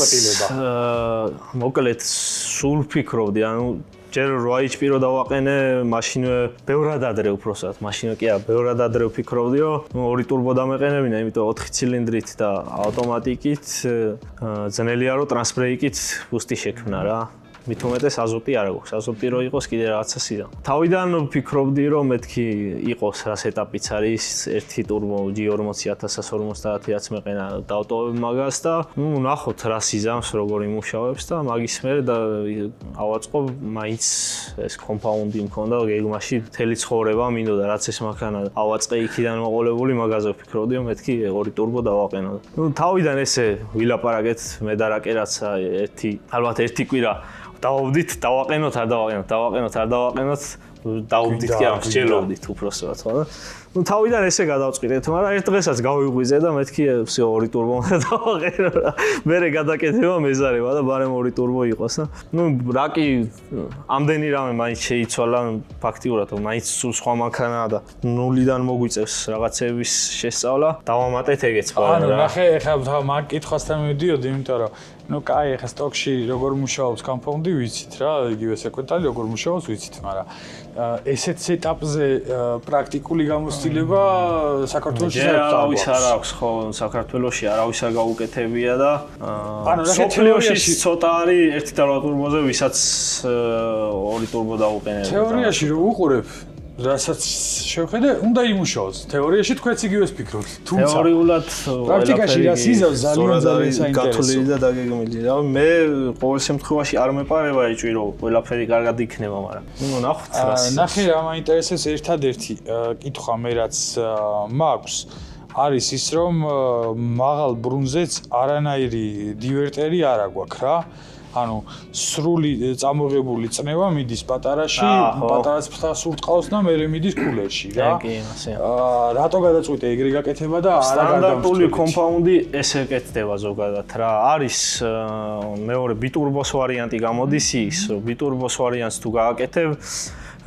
S3: მოკლედ სულ ფიქრობდი, ანუ ჯერ 8HP რო დავაყენე, მაშინვე ბევრად ადრე უბრალოდ, მაშინვე კი არა, ბევრად ადრე ვფიქრობდი, რომ ორი ტურბო დამეყენებინა, იმიტომ 4 ცილინდრით და ავტომატიკით ძნელია რომ ტრანსბრეიკით ბუსტი შექმნა რა. მით უმეტეს აზოტი არ აქვს. აზოტი რო იყოს კიდე რაღაცა სიდა. თავიდან ვფიქრობდი რომ მეთქი იყოს რა სეტაპიც არის, ერთი ტურბო G40 1150-ით მეყენა დავტოვებ მაგას და ნუ ნახოთ რა სიზამს როგორ იმუშავებს და მაგის მერე და ავაწყობ მაინც ეს კომპაუნდი მქონდა გეგმაში მთელი ცხოვრება მინდოდა რაც ეს მანქანა ავაწყე იქიდან მოყოლებული მაგაზე ვფიქრობდი რომ მეთქი ორი ტურბო დავაყენო. ნუ თავიდან ესე ვილაპარაკეთ მე და რაკერაც ალბათ ერთი კვირა დავავდით, დავაყენოთ, არ დავაყენოთ, დავდით კი არ შეძლოვდით უბრალოდ ხო? ნუ თავიდან ესე გადავწყვიტეთ, მაგრამ ერთ დღესაც გავიღვიძე და მეთქი всё ორი ტურბო უნდა დავაყენო რა. მერე გადაკეთება მეზარება და ბარემ ორი ტურბო იყოს და ნუ რა კი ამდენი რამე მაინც შეიცვალა ფაქტიურად, რომ მაინც სულ სხვა მანქანაა და ნულიდან მოგვიწევს რაღაცების შესწავლა, დავამატეთ ეგეც ბარემ რა.
S1: ანუ ნახე, ეხლა მაგ კითხვასთან მივდიოდი, იმიტომ რომ ნუ კაი, ეხლა სტოკში როგორ მუშაობს კომპაუნდი ვიცით რა, იგივე სეკვენტალი როგორ მუშაობს ვიცით, მაგრამ ესეთ სეტაპზე პრაქტიკული გამოცდილება საქართველოში
S3: არავის არ აქვს ხო, საქართველოში არავის არ გაუკეთებია და სოფლიოში ცოტა არის ერთი და 8 ტურბოზე, ვისაც ორი ტურბო დაუყენებენ.
S1: თეორიაში რო უყურებ რასაც შევხედე, უნდა იმუშაოს. თეორიაში თქვენც იგივეს ფიქრობთ. თუმცა
S3: თეორიულად
S1: პრაქტიკაში რა სიზავს ძალიან საინტერესო.
S3: გათვლილი და დაგეგმილი რა. მე ყოველ შემთხვევაში არ მეპარება ეჭვი რომ ყველაფერი კარგად იქნება, მაგრამ ნუ ნახოთ რა.
S1: ნახე რა მაინტერესებს ერთადერთი კითხვა მე რაც მაქვს არის ის რომ მაღალ ბრუნზეც არანაირი დივერტერი არ აგვაქვს რა. ანუ სრული წამოღებული წნევა მიდის პატარაში, პატარაც ფთას ურტყავს და მე მიდის კულერში რა. რატო გადაწყვიტე ეგრე გაკეთება და არა
S3: სტანდარტული კომპაუნდი ესე კეთდება ზოგადად რა. არის მეორე ბიტურბოს ვარიანტი გამოდის ის, ბიტურბოს ვარიანტს თუ გააკეთებ,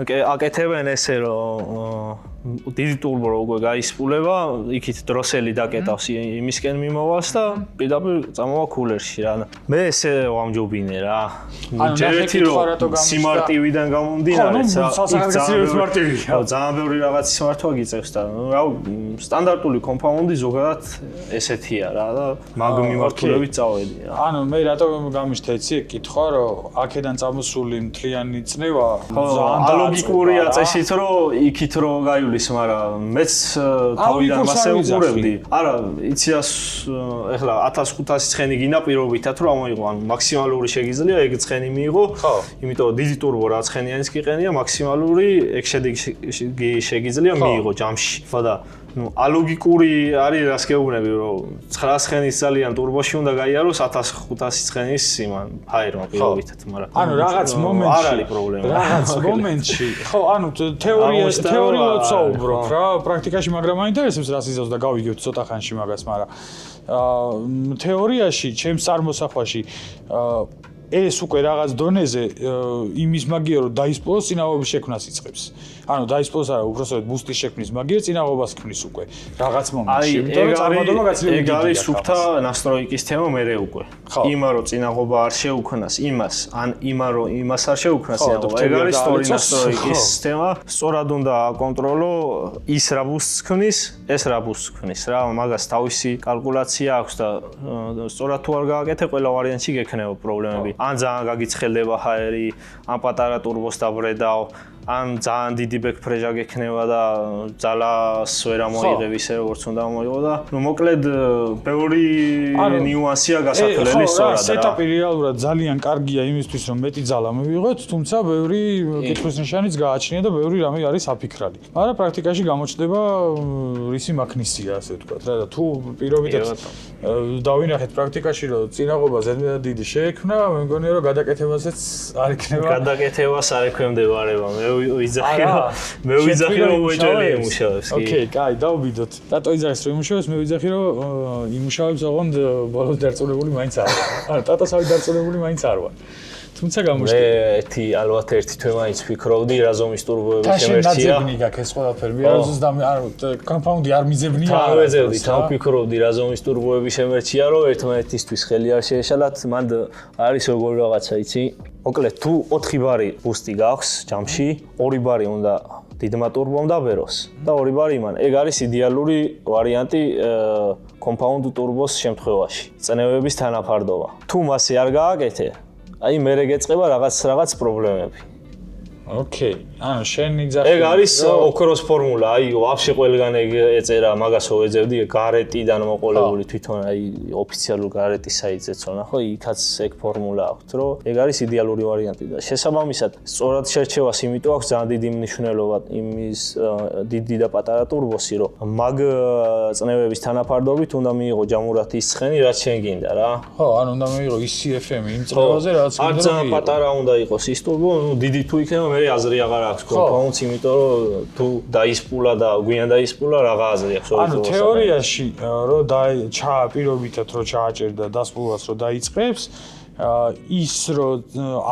S3: აკეთებენ ესე რომ დიდი ტურბო რო უკვე გაისპულება, იქით დროსელი დაკეტავს იმისკენ მიმოვას და პირდაპირ წამოვა კულერში რა. მე ესე ვამჯობინე რა. ჯერეთი რომ სიმარტივიდან გამომდინარე, ძალიან ბევრი რაღაც სიმართვა გიწევს და რა სტანდარტული კომპაუნდი ზოგადად ესეთია რა და მაგ მიმართულებით წავედი რა.
S1: ანუ მე რატო გამიშთეცი კითხვა რომ აქედან წამოსული მთლიანი წნევა ძალიან
S3: ლოგიკურია წესით რომ იქით რო გაივლის, მაგრამ მეც თავიდან მასე უყურებდი. არა, იცი ეხლა 1500 ცხენი გინდა პირობითად რომ ამოიღო, ანუ მაქსიმალური შეგიძლია ეგ ცხენი მიიღო. იმიტომ რომ დიდი ტურბო რა ცხენიანის გიყენია, მაქსიმალური ეგ შეგიძლია მიიღო ჯამში. ხო და ნუ ალოგიკური არის რას გეუბნები რომ 9 ცხენის ძალიან ტურბოში უნდა გაიაროს 1500 ცხენის იმან ფაერმა პირობითად, მაგრამ
S1: ანუ რაღაც მომენტში
S3: არ არის პრობლემა.
S1: რაღაც მომენტში ხო, ანუ თეორიულად საუბრობ რა, პრაქტიკაში მაგრამ მაინტერესებს რას იზავს და გავიგებთ ცოტა ხანში მაგას, მაგრამ თეორიაში ჩემს წარმოსახვაში ეს უკვე რაღაც დონეზე იმის მაგია რომ დაისპლოს წინაღობის შექმნას იწყებს. ანუ დაისპლოს არა, უბრალოდ ბუსტის შექმნის მაგია წინაღობას ქმნის უკვე რაღაც მომენტში. იმიტომ რომ წარმოდობა გაცილებით
S3: ეგ არის სუფთა ნასტროიკის თემა მერე უკვე. იმა რომ წინაღობა არ შეუქმნას იმას, ან იმა რომ იმას არ შეუქმნას წინაღობა. ეგ არის სწორი ნასტროიკის თემა. სწორად უნდა აკონტროლო ის რა ბუსტს ქმნის, ეს რა ბუსტს ქმნის რა. მაგას თავისი კალკულაცია აქვს და სწორად თუ არ გააკეთე, ყველა ვარიანტში გექნება პრობლემები. ან ძალიან გაგიცხელდება ჰაერი, ან პატარა ტურბოს დაბრედავ, ან ძალიან დიდი ბექფრეჟა გექნება და ძალას ვერ ამოიღებ ისე როგორც უნდა მოიღო და ნუ მოკლედ ბევრი ნიუანსია გასათვლელი სწორად რა.
S1: სეტაპი რეალურად ძალიან კარგია იმისთვის რომ მეტი ძალა მივიღოთ, თუმცა ბევრი კითხვის ნიშანიც გააჩნია და ბევრი რამე არის აფიქრალი. მაგრამ პრაქტიკაში გამოჩნდება რისი მაქნისია ასე ვთქვათ რა და თუ პირობითად დავინახეთ პრაქტიკაში რომ წინაღობა ზედმეტად დიდი შეექმნა, მე მგონია რომ გადაკეთებასაც არ იქნება.
S3: გადაკეთებას არ ექვემდებარება. მე ვიძახი რომ უეჭველი იმუშავებს.
S1: ოკეი, კაი, დავბიდოთ. რატო იძახის რომ იმუშავებს? მე ვიძახი რომ იმუშავებს ოღონდ ბოლოს დარწმუნებული მაინც არ ვარ. ანუ ტატასავი დარწმუნებული მაინც არ ვარ. თუმცა გამოჩნდება.
S3: მე ალბათ ერთი თვე მაინც ფიქრობდი რა ზომის ტურბოების შემერჩია.
S1: ნაძებნი გაქვს ეს ყველაფერი. კომპაუნდი არ მიძებნია.
S3: თავეძებდი, თავფიქრობდი რა ზომის ტურბოების შემერჩია, რომ ერთმანეთისთვის ხელი არ შეეშალათ, მანდ არის როგორ რაღაცა, იცი? მოკლედ თუ 4 ბარი ბუსტი გაქვს ჯამში, 2 ბარი უნდა დიდმა ტურბომ დაბეროს და 2 ბარი იმან. ეგ არის იდეალური ვარიანტი კომპაუნდ ტურბოს შემთხვევაში. წნევების თანაფარდობა. თუ მასე არ გააკეთე, აი მერე გეწყება რაღაც პრობლემები.
S1: ოკეი. ანუ შენ იძახი.
S3: ეგ არის ოქროს ფორმულა, აი ვაფშე ყველგან ეგ ეწერა, მაგასო ეძებდი გარეტიდან მოყოლებული თვითონ აი ოფიციალურ გარეტის საიტზეც ნახო, იქაც ეგ ფორმულა აქვს, რომ ეგ არის იდეალური ვარიანტი და შესაბამისად სწორად შერჩევას იმიტომ აქვს ძალიან დიდი მნიშვნელობა იმის დიდი და პატარა ტურბოსი, რომ მაგ წნევების თანაფარდობით უნდა მიიღო ჯამურად ის ცხენი, რაც შენ გინდა რა.
S1: ხო, ანუ უნდა მიიღო ის CFM იმ წნევაზე, რაც
S3: გინდა. არ ძალიან პატარა უნდა იყოს ის ტურბო, ნუ დიდი თუ იქნება, მე აზრი აღარ აქვს კომპაუნდს, იმიტომ რომ თუ დაისპულა და გვიან დაისპულა, რაღა აზრი აქვს.
S1: ანუ თეორიაში რომ პირობითად რომ ჩააჭერდა დასპულას რომ დაიწყებს, ის რომ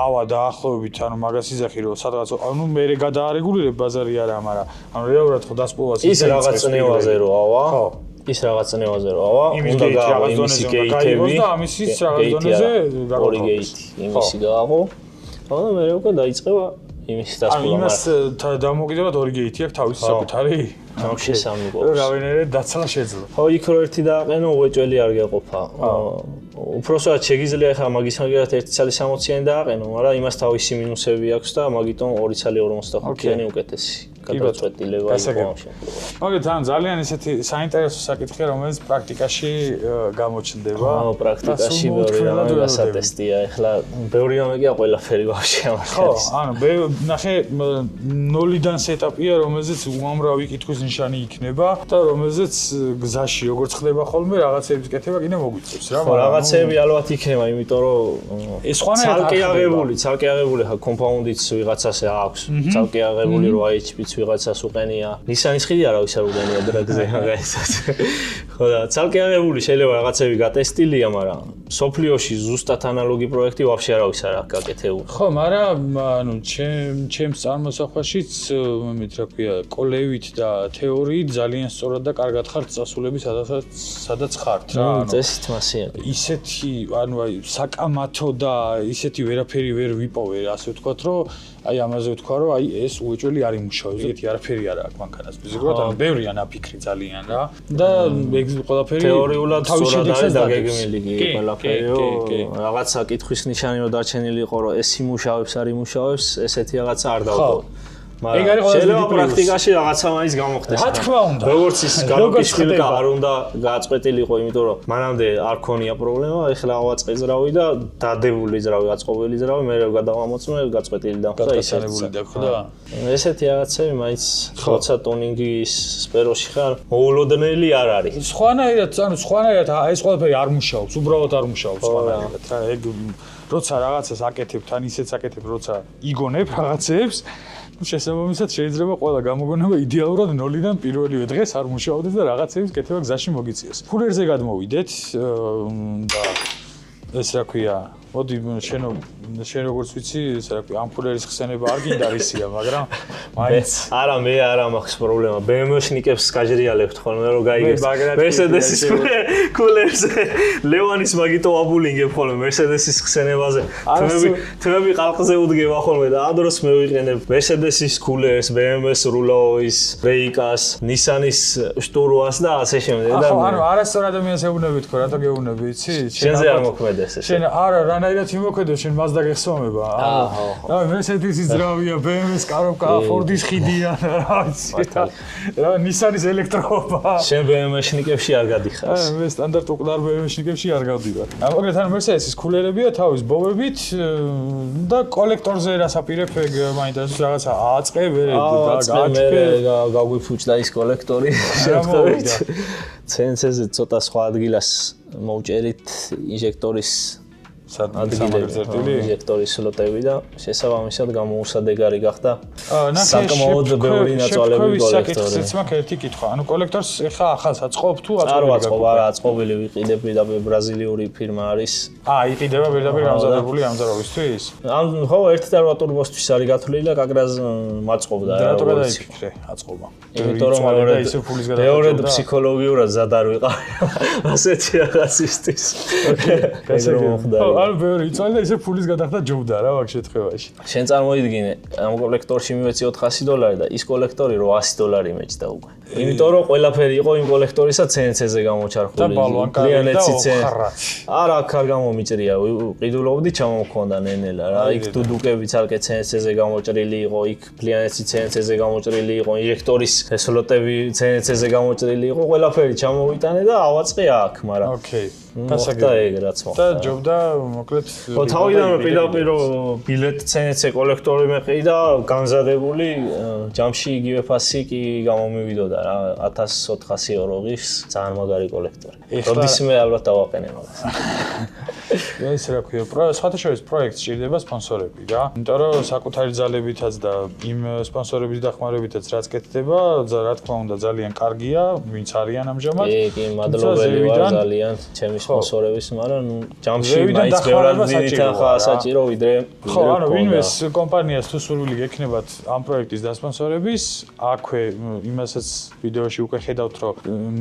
S1: ავა დაახლოებით, ანუ მაგას იზახი რომ სადღაც ანუ მე გადაარეგულირებ ბაზარი არა, მაგრამ ანუ რეალურად ხო დასპულას
S3: ის რაღაც წნევაზე რო ავა. ხო. ის რაღაც წნევაზე რო ავა, უნდა გაავა იმისი გეითები
S1: და ამისიც რაღაც დონეზე
S3: ორი გეითი იმისი გაავა. ხო და მე უკვე დაიწყება იმის დასპულა.
S1: იმას დამოკიდებულად 2 გეითი აქვს თავისი საკუთარი.
S3: ნახე სამი ყოფს.
S1: რავენერე დაცლა შეძლო.
S3: ხო, იქ რო ერთი დააყენო, უეჭველი არ გეყოფა. უпроსტად შეგიძლია ხა მაგის მაგერად 1.60-იანი დააყენო, მაგრამ იმას თავისი მინუსები აქვს და მაგიტომ 2.45-იანი უკეთესი.
S4: გადაწყვეტილება იყო ამ შემთხვევაში.
S1: მოგეთ ძალიან ესეთი საინტერესო საკითხია, რომელიც პრაქტიკაში გამოჩნდება.
S4: პრაქტიკაში ბევრი რამე გასატესტია. ეხლა ბევრი რამე კი ყველაფერი ვაფშე ამას.
S1: ხო, ანუ ნახე 0-დან სეტაპია, რომელზეც უამრავი კითხვის ნიშანი იქნება და რომელზეც გზაში როგორც ხდება ხოლმე რაღაცების კეთება კიდე მოგვიწევს რა.
S4: ხო, რაღაცები ალბათ იქნება, იმიტომ რომ
S1: ეს ხვანაირად
S4: ცალკე აღებული ხა კომპაუნდიც ვიღაცას აქვს. ცალკე აღებული 8HP-ც ვიღაცას უყენია. ნისანის ხიდი არავის არ უყენია დრაგზე მაგასაც. ხო და ცალკე აღებული შეიძლება რაღაცები გატესტილია, მაგრამ სოფლიოში ზუსტად ანალოგი პროექტი ვაფშე არავის არ აქვს გაკეთებული.
S1: ხო, მაგრამ ანუ ჩემს წარმოსახვაშიც მით რა ქვია, კოლევით და თეორიით ძალიან სწორად და კარგად ხართ წასულები სადაც ხართ რა.
S4: წესით მასია.
S1: ისეთი ანუ აი საკამათო და ისეთი ვერაფერი ვერ ვიპოვე, ასე ვთქვათ, რომ აი ამაზე ვთქვა, რომ აი ეს უეჭველი არ იმუშავებს, ეგეთი არაფერი არ აქვს მანქანას. ბიზიკურად ანუ ბევრია ნაფიქრი ძალიან რა. და ეგ ყველაფერი
S4: თეორიულად სწორად არის დაგეგმილი კი ყველაფერი. რაღაცა კითხვის ნიშანი რომ დარჩენილი იყო, რომ ეს იმუშავებს, არ იმუშავებს, ესეთი რაღაცა არ დავყო. მაგრამ შეიძლება პრაქტიკაში რაღაცა მაინც გამოხდეს.
S1: რა თქმა უნდა.
S4: როგორც ის გამოკიშვილკა არ უნდა გააწყვეტილიყო, იმიტომ რომ მანამდე არ ქონია პრობლემა, ეხლა ავაწყე ზრავი და დადებული ზრავი, აწყობილი ზრავი, მე რომ გადავამოწმე, გაწყვეტილი დამხდა
S1: ისეთი დახვდა.
S4: ესეთი რაღაცები მაინც როცა ტუნინგის სფეროში ხარ, მოულოდნელი არ არის.
S1: სხვანაირად ეს ყველაფერი არ მუშაობს, უბრალოდ არ მუშაობს სხვანაირად რა. ეგ როცა რაღაცას აკეთებ, თან ისეც აკეთებ, როცა იგონებ რაღაცებს შესაბამისად შეიძლება ყველა გამოგონება იდეალურად 0-დან პირველივე დღეს არ მუშაობდეს და რაღაცების კეთება გზაში მოგიწიოს. ფულერზე გადმოვიდეთ და ეს რა ქვია, მოდი შენ როგორც ვიცი, ეს რა ქვია, ამ ფულერის ხსენება არ გინდა რისია, მაგრამ მაინც
S4: მე არ მაქვს პრობლემა. BMW-შნიკებს გაჟრიალებთ ხოლმე რომ გაიგებს. Mercedes-ის კულერზე ლევანის მაგიტო აბულინგებ ხოლმე Mercedes-ის ხსენებაზე. თმები ყალყზე უდგება ხოლმე და ამ დროს მე ვიყენებ Mercedes-ის კულერს, BMW-ს რულოის, Breikას, Nissan-ის შტურვას და ასე შემდეგ.
S1: და ანუ არასწორ ადამიანს ეუბნები თქო, რატო გეუბნები, იცი?
S4: შენზე არ მოქმედეს ეს.
S1: შენ არა რანაირად იმოქმედებს, შენ Mazda გეხსოვნება. და Mercedes-ის ძრავია, BMW-ს კარობკა, Ford-ის ხიდია, რა ვიცი. რა Nissan-ის ელექტროობა.
S4: შენ BMW-შნიკებში არ გადიხარ.
S1: მე სტანდარტ უყდარ BMW-შნიკებში არ გავდივარ. ამოგეთ ან Mercedes-ის კულერებია თავის ბოვებით და კოლექტორზე რასაპირებ ეგ მაინტერესებს რაღაცა ააწყე,
S4: გააჩქე, გაგვიფუჭდა ის კოლექტორი შემთხვევით. CNC-ზე ცოტა სხვა ადგილას მოვჭერით ინჟექტორის ინჟექტორის სლოტები და შესაბამისად გამოუსადეგარი გახდა საკმაოდ ბევრი ნაწვალები კოლექტორი.
S1: ეს მაქვს ერთი კითხვა. ანუ კოლექტორს ეხა ახალს აწყობ თუ
S4: არა აწყობილი ვიყიდებ და ბრაზილიური ფირმა არის.
S1: იყიდება პირდაპირ გამზადებული ამზადებისთვის?
S4: ხო, 1.8 ტურბოსთვის არის გათვლილი და კაკრას მაწყობდა რა.
S1: რატო გადაიფიქრე აწყობა?
S4: იმიტომ რომ მეორე ფსიქოლოგიურად ზად არ ვიყავი ასეთი რაღაცისთვის.
S1: ანუ ბევრი იწვალა და ისე ფულის გადახდა ჯობდა რა მაგ შემთხვევაში.
S4: შენ წარმოიდგინე, ამ კოლექტორში მივეცი $400 და ის კოლექტორი $800 მეჭდა უკვე. იმიტომ რომ ყველაფერი იყო იმ კოლექტორისა CNC-ზე გამოჩარხული.
S1: კლიანეტი
S4: არა, აქ არ გამომიჭრია, ყიდულობდი ჩამომქონდა ნენელა რა. იქ დუდუკები ცალკე CNC-ზე გამოჭრილი იყო, იქ კლიანეტი CNC-ზე გამოჭრილი იყო, ინჟექტორის სლოტები CNC-ზე გამოჭრილი იყო, ყველაფერი ჩამოვიტანე და ავაწყე აქ, მაგრამ
S1: ოკეი.
S4: მოხდა ეგ რაც მოხდა.
S1: და ჯობდა მოკლედ
S4: ხო თავიდანვე პირდაპირ ბილეტ CNC კოლექტორი მეყი და გამზადებული ჯამში იგივე ფასი კი გამომივიდოდა რა 1400 ძალიან მაგარი კოლექტორი. როდისმე ალბათ დავაყენე მაგას.
S1: ეს რა ქვია, სხვათა შორის პროექტს ჭირდება სპონსორები რა. იმიტომ რომ საკუთარი ძალებითაც და იმ სპონსორების დახმარებითაც რაც კეთდება, რა თქმა უნდა ძალიან კარგია, ვინც არიან ამჟამად.
S4: კი, მადლობელი ვარ ძალიან ჩემი სპონსორების, მაგრამ ნუ ჯამში მაინც ბევრად დიდახა საჭირო ვიდრე
S1: ხო, ანუ ვინმეს კომპანიას თუ სურვილი გექნებათ ამ პროექტის დასპონსორების, აქვე იმასაც ვიდეოში უკვე ხედავთ, რომ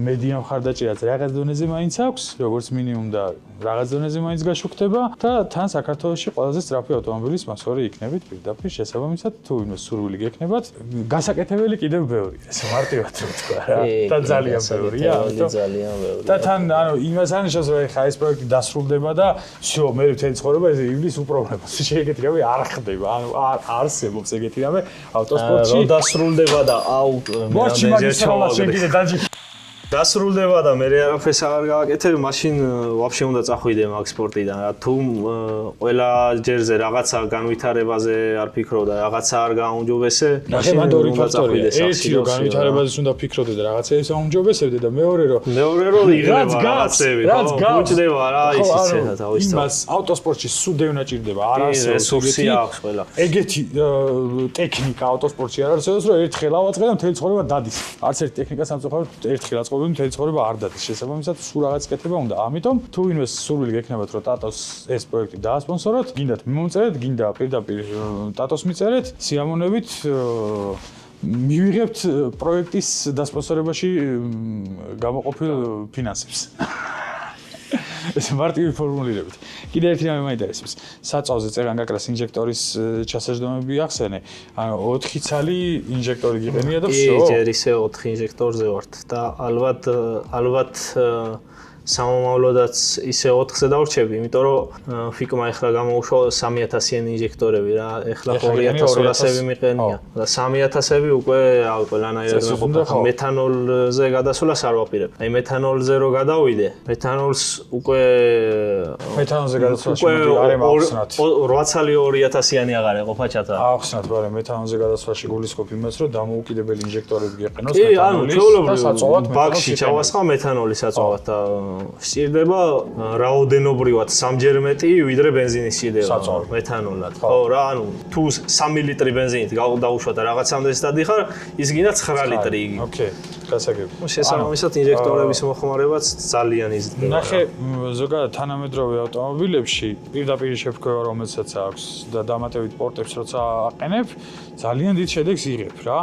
S1: მედია მხარდაჭერაც რაღაც დონეზე მაინც აქვს, როგორც მინიმუმ და რაღაც დონეზე მაინც მაინც გაშუქდება და თან საქართველოში ყველაზე სწრაფი ავტომობილის მასწორი იქნებით პირდაპირ შესაბამისად თუ ვინმე სურვილი გექნებათ გასაკეთებელი კიდევ ბევრია ესე მარტივად რო თქვა რა და ძალიან ბევრია
S4: ძალიან ბევრია
S1: და თან ანუ იმას ანიშნავს რომ ხა ეს პროექტი დასრულდება და всё მე მთელი ცხოვრება ეს ივლის უპრობლემოს შეეგეთი რამე არ ხდება ანუ არ არსებობს ეგეთი რამე ავტოსპორტში
S4: რომ დასრულდება და აუ
S1: მორჩი მაგის რალა შეგიდე დაჯი
S3: დასრულდება და მე არაფერს აღარ გავაკეთებ, მაშინ ვაფშე უნდა წახვიდე მაგ სპორტიდან. თუ ყველა ჯერზე რაღაცა განვითარებაზე არ ფიქრობ და რაღაცა არ გააუმჯობესე,
S1: მაშინ უნდა წახვიდე. ერთი რომ განვითარებაზე უნდა ფიქრობდე და რაღაცეებს აუმჯობესებდე და მეორე რომ
S3: იღება რაღაცები, გუჭდება რა ისიც ეთა თავისთავად.
S1: იმას ავტოსპორტში სუდევნა ჭირდება, არ არსებობს ეგეთი ტექნიკა ავტოსპორტში არ არსებობს, რომ ერთხელ ავაწყე და მთელი ცხოვრება დადის. არც ერთი ტექნიკა სამწუხაროდ ერთხელ აწყობ მთელი ცხოვრება არ დადის შესაბამისად სულ რაღაც კეთება უნდა ამიტომ თუ ვინმეს სურვილი გექნებათ რომ ტატოს ეს პროექტი დაასპონსოროთ გინდათ მიმოწერეთ გინდა პირდაპირ ტატოს მიწერეთ სიამოვნებით მივიღებთ პროექტის დასპონსორებაში გამოყოფილ ფინანსებს ეს მარტივი ფორმულირებით. კიდე ერთი რამე მაინტერესებს. საწავზე წერანგაკრას ინჟექტორის ჩასაჯდომები ახსენე. ანუ 4 ცალი ინჟექტორი გიყენია და всё.
S4: ჯერ ისე 4 ინჟექტორზე ვართ და ალბათ სამომავლოდაც ისე 4-ზე დავრჩები, იმიტომ რომ ფიკმა ეხლა გამოუშვა 3000-იანი ინჟექტორები რა, ეხლა 2200-ები მიყენია და 3000-ები უკვე ყველანაირად მეყოფა მეთანოლზე გადასვლას არ ვაპირებ. აი მეთანოლზე რო გადავიდე, მეთანოლს უკვე
S1: მეთანოლზე გადასვლაში არ ემახსნათ.
S4: 8 ცალი 2000-იანი აღარ ეყოფა ჩატა.
S1: ახსნათ, მაგრამ მეთანოლზე გადასვლაში გულისხმობ იმას, რომ დამოუკიდებელი ინჟექტორები გეყენოს
S4: მეთანოლის
S1: და საწვავად
S3: ბაქში ჩავასხა მეთანოლის საწვავად და სჭირდება რაოდენობრივად 3-ჯერ მეტი ვიდრე ბენზინის სჭირდება მეთანოლად. ხო რა, ანუ თუ 3 ლიტრი ბენზინით დავუშვა და რაღაცამდე დადიხარ, ის გინდა 9 ლიტრი იგი.
S1: ოკეი, გასაგები.
S3: შესაბამისად ინჟექტორების მოხმარებაც ძალიან იზრდება.
S1: ნახე, ზოგადად თანამედროვე ავტომობილებში პირდაპირ შეფრქვევა რომელსაც აქვს და დამატებით პორტებს როცა აყენებ, ძალიან დიდ შედეგს იღებ რა.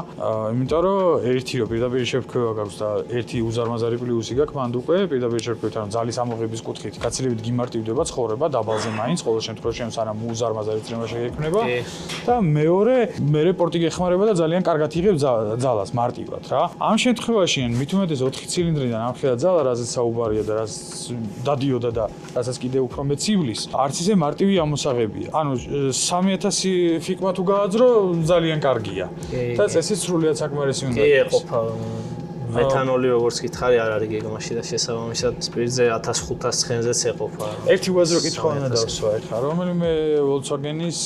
S1: იმიტომ რომ ერთი რომ პირდაპირ შეფრქვევა გაქვს და ერთი უზარმაზარი პლუსი გაქვს, მანდ უკვე პირდაპირ შეფრქვევით ანუ ძალის ამოღების კუთხით გაცილებით გიმარტივდება ცხოვრება დაბალზე მაინც ყოველ შემთხვევაში სანამ უზარმაზარი წრემა შეგექმნება და მეორე მე პორტი გეხმარება და ძალიან კარგად იღებ ძალას მარტივად რა. ამ შემთხვევაში ან მით უმეტეს 4 ცილინდრიდან ამხელა ძალა რაზეც საუბარია და რაც დადიოდა და რასაც კიდე უფრო მეც ივლის არც ისე მარტივი ამოსაღებია. ანუ 3000 ფიკმა თუ გააძრო ძალიან კარგია. და წესით სრულიად საკმარისი უნდა
S4: იყოს. კი, ეყოფა მეთანოლი როგორც გითხარი არ არის გეგმაში და შესაბამისად სპირტზე 1500 ცხენზეც ეყოფა.
S1: ერთი უაზრო კითხვა უნდა დავსვა ეხლა, რომელიმე Volkswagen-ის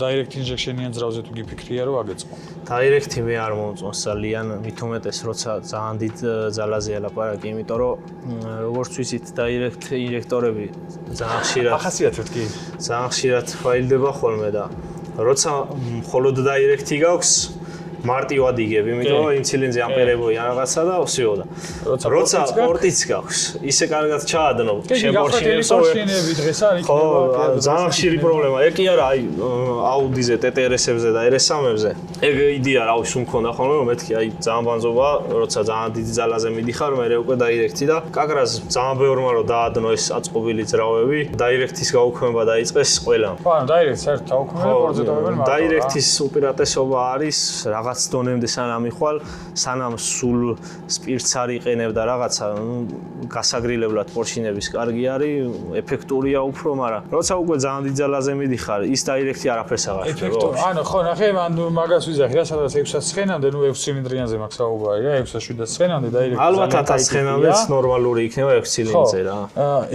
S1: Direct Injection-იან ძრავზე თუ გიფიქრია რომ აგეწყო.
S4: Direct-ი მე არ მომწონს ძალიან, მით უმეტეს როცა ძალიან დიდ ძალაზეა ლაპარაკი, იმიტომ რომ როგორც ვიცით Direct ინჟექტორები ძალიან ხშირად
S1: ახასიათებთ კი.
S4: ძალიან ხშირად ფაილდება ხოლმე და როცა მხოლოდ Direct-ი გაქვს მარტივად იგებ, იმიტომ რომ იმ ცილინძე ამპერებოი რაღაცა და всё და როცა პორტიც გაქვს, ისე კარგად ჩაადნო
S1: შემპორშინები დღეს არ იქნება.
S3: ძალიან ხშირი პრობლემა. ეგ კი არა, აი აუდიზე, TTRS-ებზე და RS3-ებზე. ეგ იდეა რა ვის უმქონდა ხოლმე, რომ მეთქი აი ძალიან ბანძობა, როცა ძალიან დიდი ძალაზე მიდიხარ, მე უკვე Direct-ი და კაკრას ძალიან ბევრმა რომ დაადნო ეს აწყობილი ძრავები, Direct-ის გაუქმება დაიწყეს ყველამ.
S1: ხო, ანუ Direct საერთოდ აუქმება პორტზე დავებენ მარტო.
S3: Direct-ის უპირატესობა არის რაღაც დონემდე სანამ იხვალ, სანამ სულ სპირტს არ იყენებ და რაღაცა გასაგრილებლად პორშინების კარგი არის, ეფექტურია უფრო, მაგრამ როცა უკვე ძალიან დიდ ძალაზე მიდიხარ, ის Direct-ი არაფერს აღარ
S1: ეფექტური. ანუ ხო, ნახე, მან მაგას ვიზახი რა, სადაც 600 ცხენამდე, ნუ 6 ცილინდრიანზე მაქვს საუბარი რა, 600-700 ცხენამდე Direct-ი.
S3: ალბათ 1000 ცხენამდეც ნორმალური იქნება 6 ცილინდრზე რა.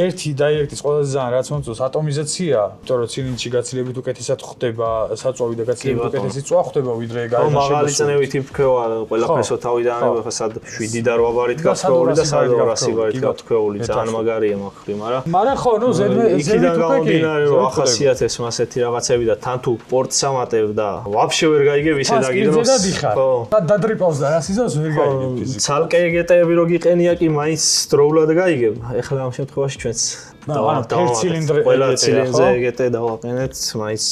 S1: ერთი Direct-ის ყველაზე ძალიან რაც მომწონს ატომიზაცია, იმიტომ რომ ცილინდრში გაცილებით უკეთესად ხდება საწვავი და გაცილებით უკეთესი წვა ხდება ვიდრე გარდაშემო.
S3: წნევით იფრქვევა ყველაფერსო თავიდან არის ხა სად 7 და 8 ბარით გაფრთხეული და სად 200 ბარით გაფრთხეული ძალიან მაგარია მაგხრი
S1: მაგრამ ხო ნუ ზედმეტ
S3: გამომდინარე რომ ახასიათებს მასეთი რაღაცები და თან თუ პორტს ამატებ და ვაფშე ვერ გაიგებ ისე დაგიდროს
S1: ხო და დადრიპავს და რას ისოს ვერ გაიგებ
S3: ცალკე ეგეტები რო გიყენია კი მაინც დროულად გაიგებ ეხლა ამ შემთხვევაში ჩვენც
S1: ანუ ცილინდრი
S4: ყველა ცილინძე ეგეთე დავაყენეთ, მაინც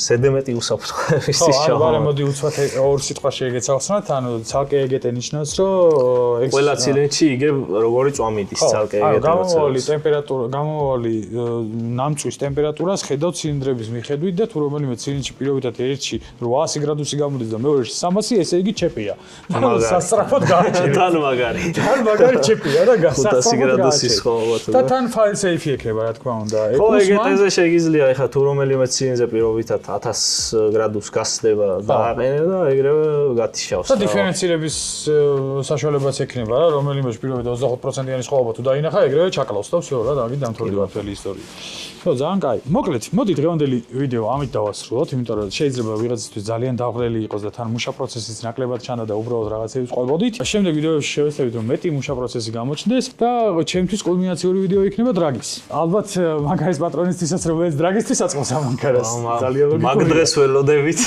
S4: ზედმეტი უსაფრთხოების
S1: ხო,
S4: ისჩა.
S1: ანუ მოდი უცბად ორ სიტყვა შეგეცავსნათ, ანუ ცალკე ეგეთე ნიშნავს, რომ
S4: ყველა ცილინდში იგებ როგორი წვამიდის ცალკე ეგეთე
S1: გამომავალი ნამწვის ტემპერატურას ხედავ ცილინდრების მიხედვით და თუ რომელიმე ცილინდში პირობითად ერთში 800 გრადუსი გამოდის და მეორეში 300, ესე იგი ჩეპია. სასწრაფოდ გააჩერე.
S4: თან მაგარი.
S1: თან მაგარი ჩეპია და
S4: 500 გრადუსის ხო
S1: და თან file safe იქნება, რა თქმა უნდა.
S4: ხო, ეგეთზე შეიძლება ეხლა თუ რომელიმე ცილინძე პირობითად 1000 გრადუსს გასდება და აყენებ და ეგრევე გათიშავს.
S1: და დიფერენცირების საშუალებაც ექნება რა, რომელიმეში პირობითად 25%-იანი სხვაობა თუ დაინახა, ეგრევე ჩაკლავს და всё რა, დაგი დამთავრდება მთელი ისტორია. ხო, ძალიან კაი. მოკლედ, მოდი დღევანდელი ვიდეო ამით დავასრულოთ, იმიტომ რომ შეიძლება ვიღაცისთვის ძალიან დაღრელი იყოს და თან მუშა პროცესიც ნაკლებად ჩანდა და უბრალოდ რაღაცები ყვებოდით. შემდეგ ვიდეოში შევეცდებით რომ მეტი მუშა პროცესი გამოჩნდეს და ჩემთვის კულმინაციური ვიდეო იქნება დრაგის. ალბათ მაგარის პატრონისთვისაც რომელიც დრაგისთვის აწყობს ამ მანქანას. ძალიან ლოგიკურია.
S4: მაგ დღეს ველოდებით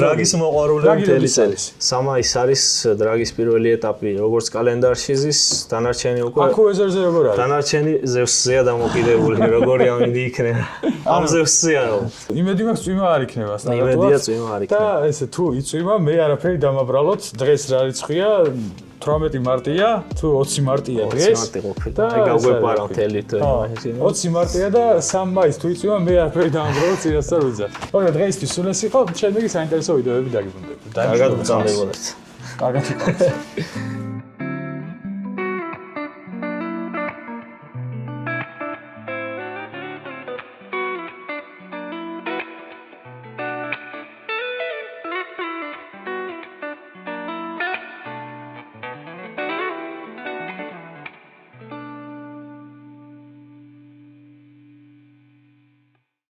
S4: დრაგის მოყვარულები მთელი წელი. სამაის არის დრაგის პირველი ეტაპი, როგორც კალენდარში ზის, დანარჩენი უკვე
S1: აქ უეზერზე როგორ არის?
S4: დანარჩენი ზევსზეა დამოკიდებული, როგორი ამინდი იქნება. ამ ზევსზეა რომ.
S1: იმედი მაქვს წვიმა არ იქნება სტანდარტულად.
S4: იმედია წვიმა არ იქნება.
S1: და ესე თუ იწვიმა, მე არაფერი დამაბრალოთ. დღეს რა რიცხვია? 18 მარტია, თუ 20 მარტია დღეს.
S4: 20 მარტი ყოფილა. აი გაგვეპარა მთელი თვე.
S1: 20 მარტია და 3 მაისს თუ იწვიმა, მე არაფერი დამაბრალოთ წინასწარ ვიძახ. ოღონდ დღეისთვის სულ ეს იყო, შემდეგი საინტერესო ვიდეოები დაგიბრუნდებით.
S3: კარგად გწამდებოდეთ.
S1: კარგად.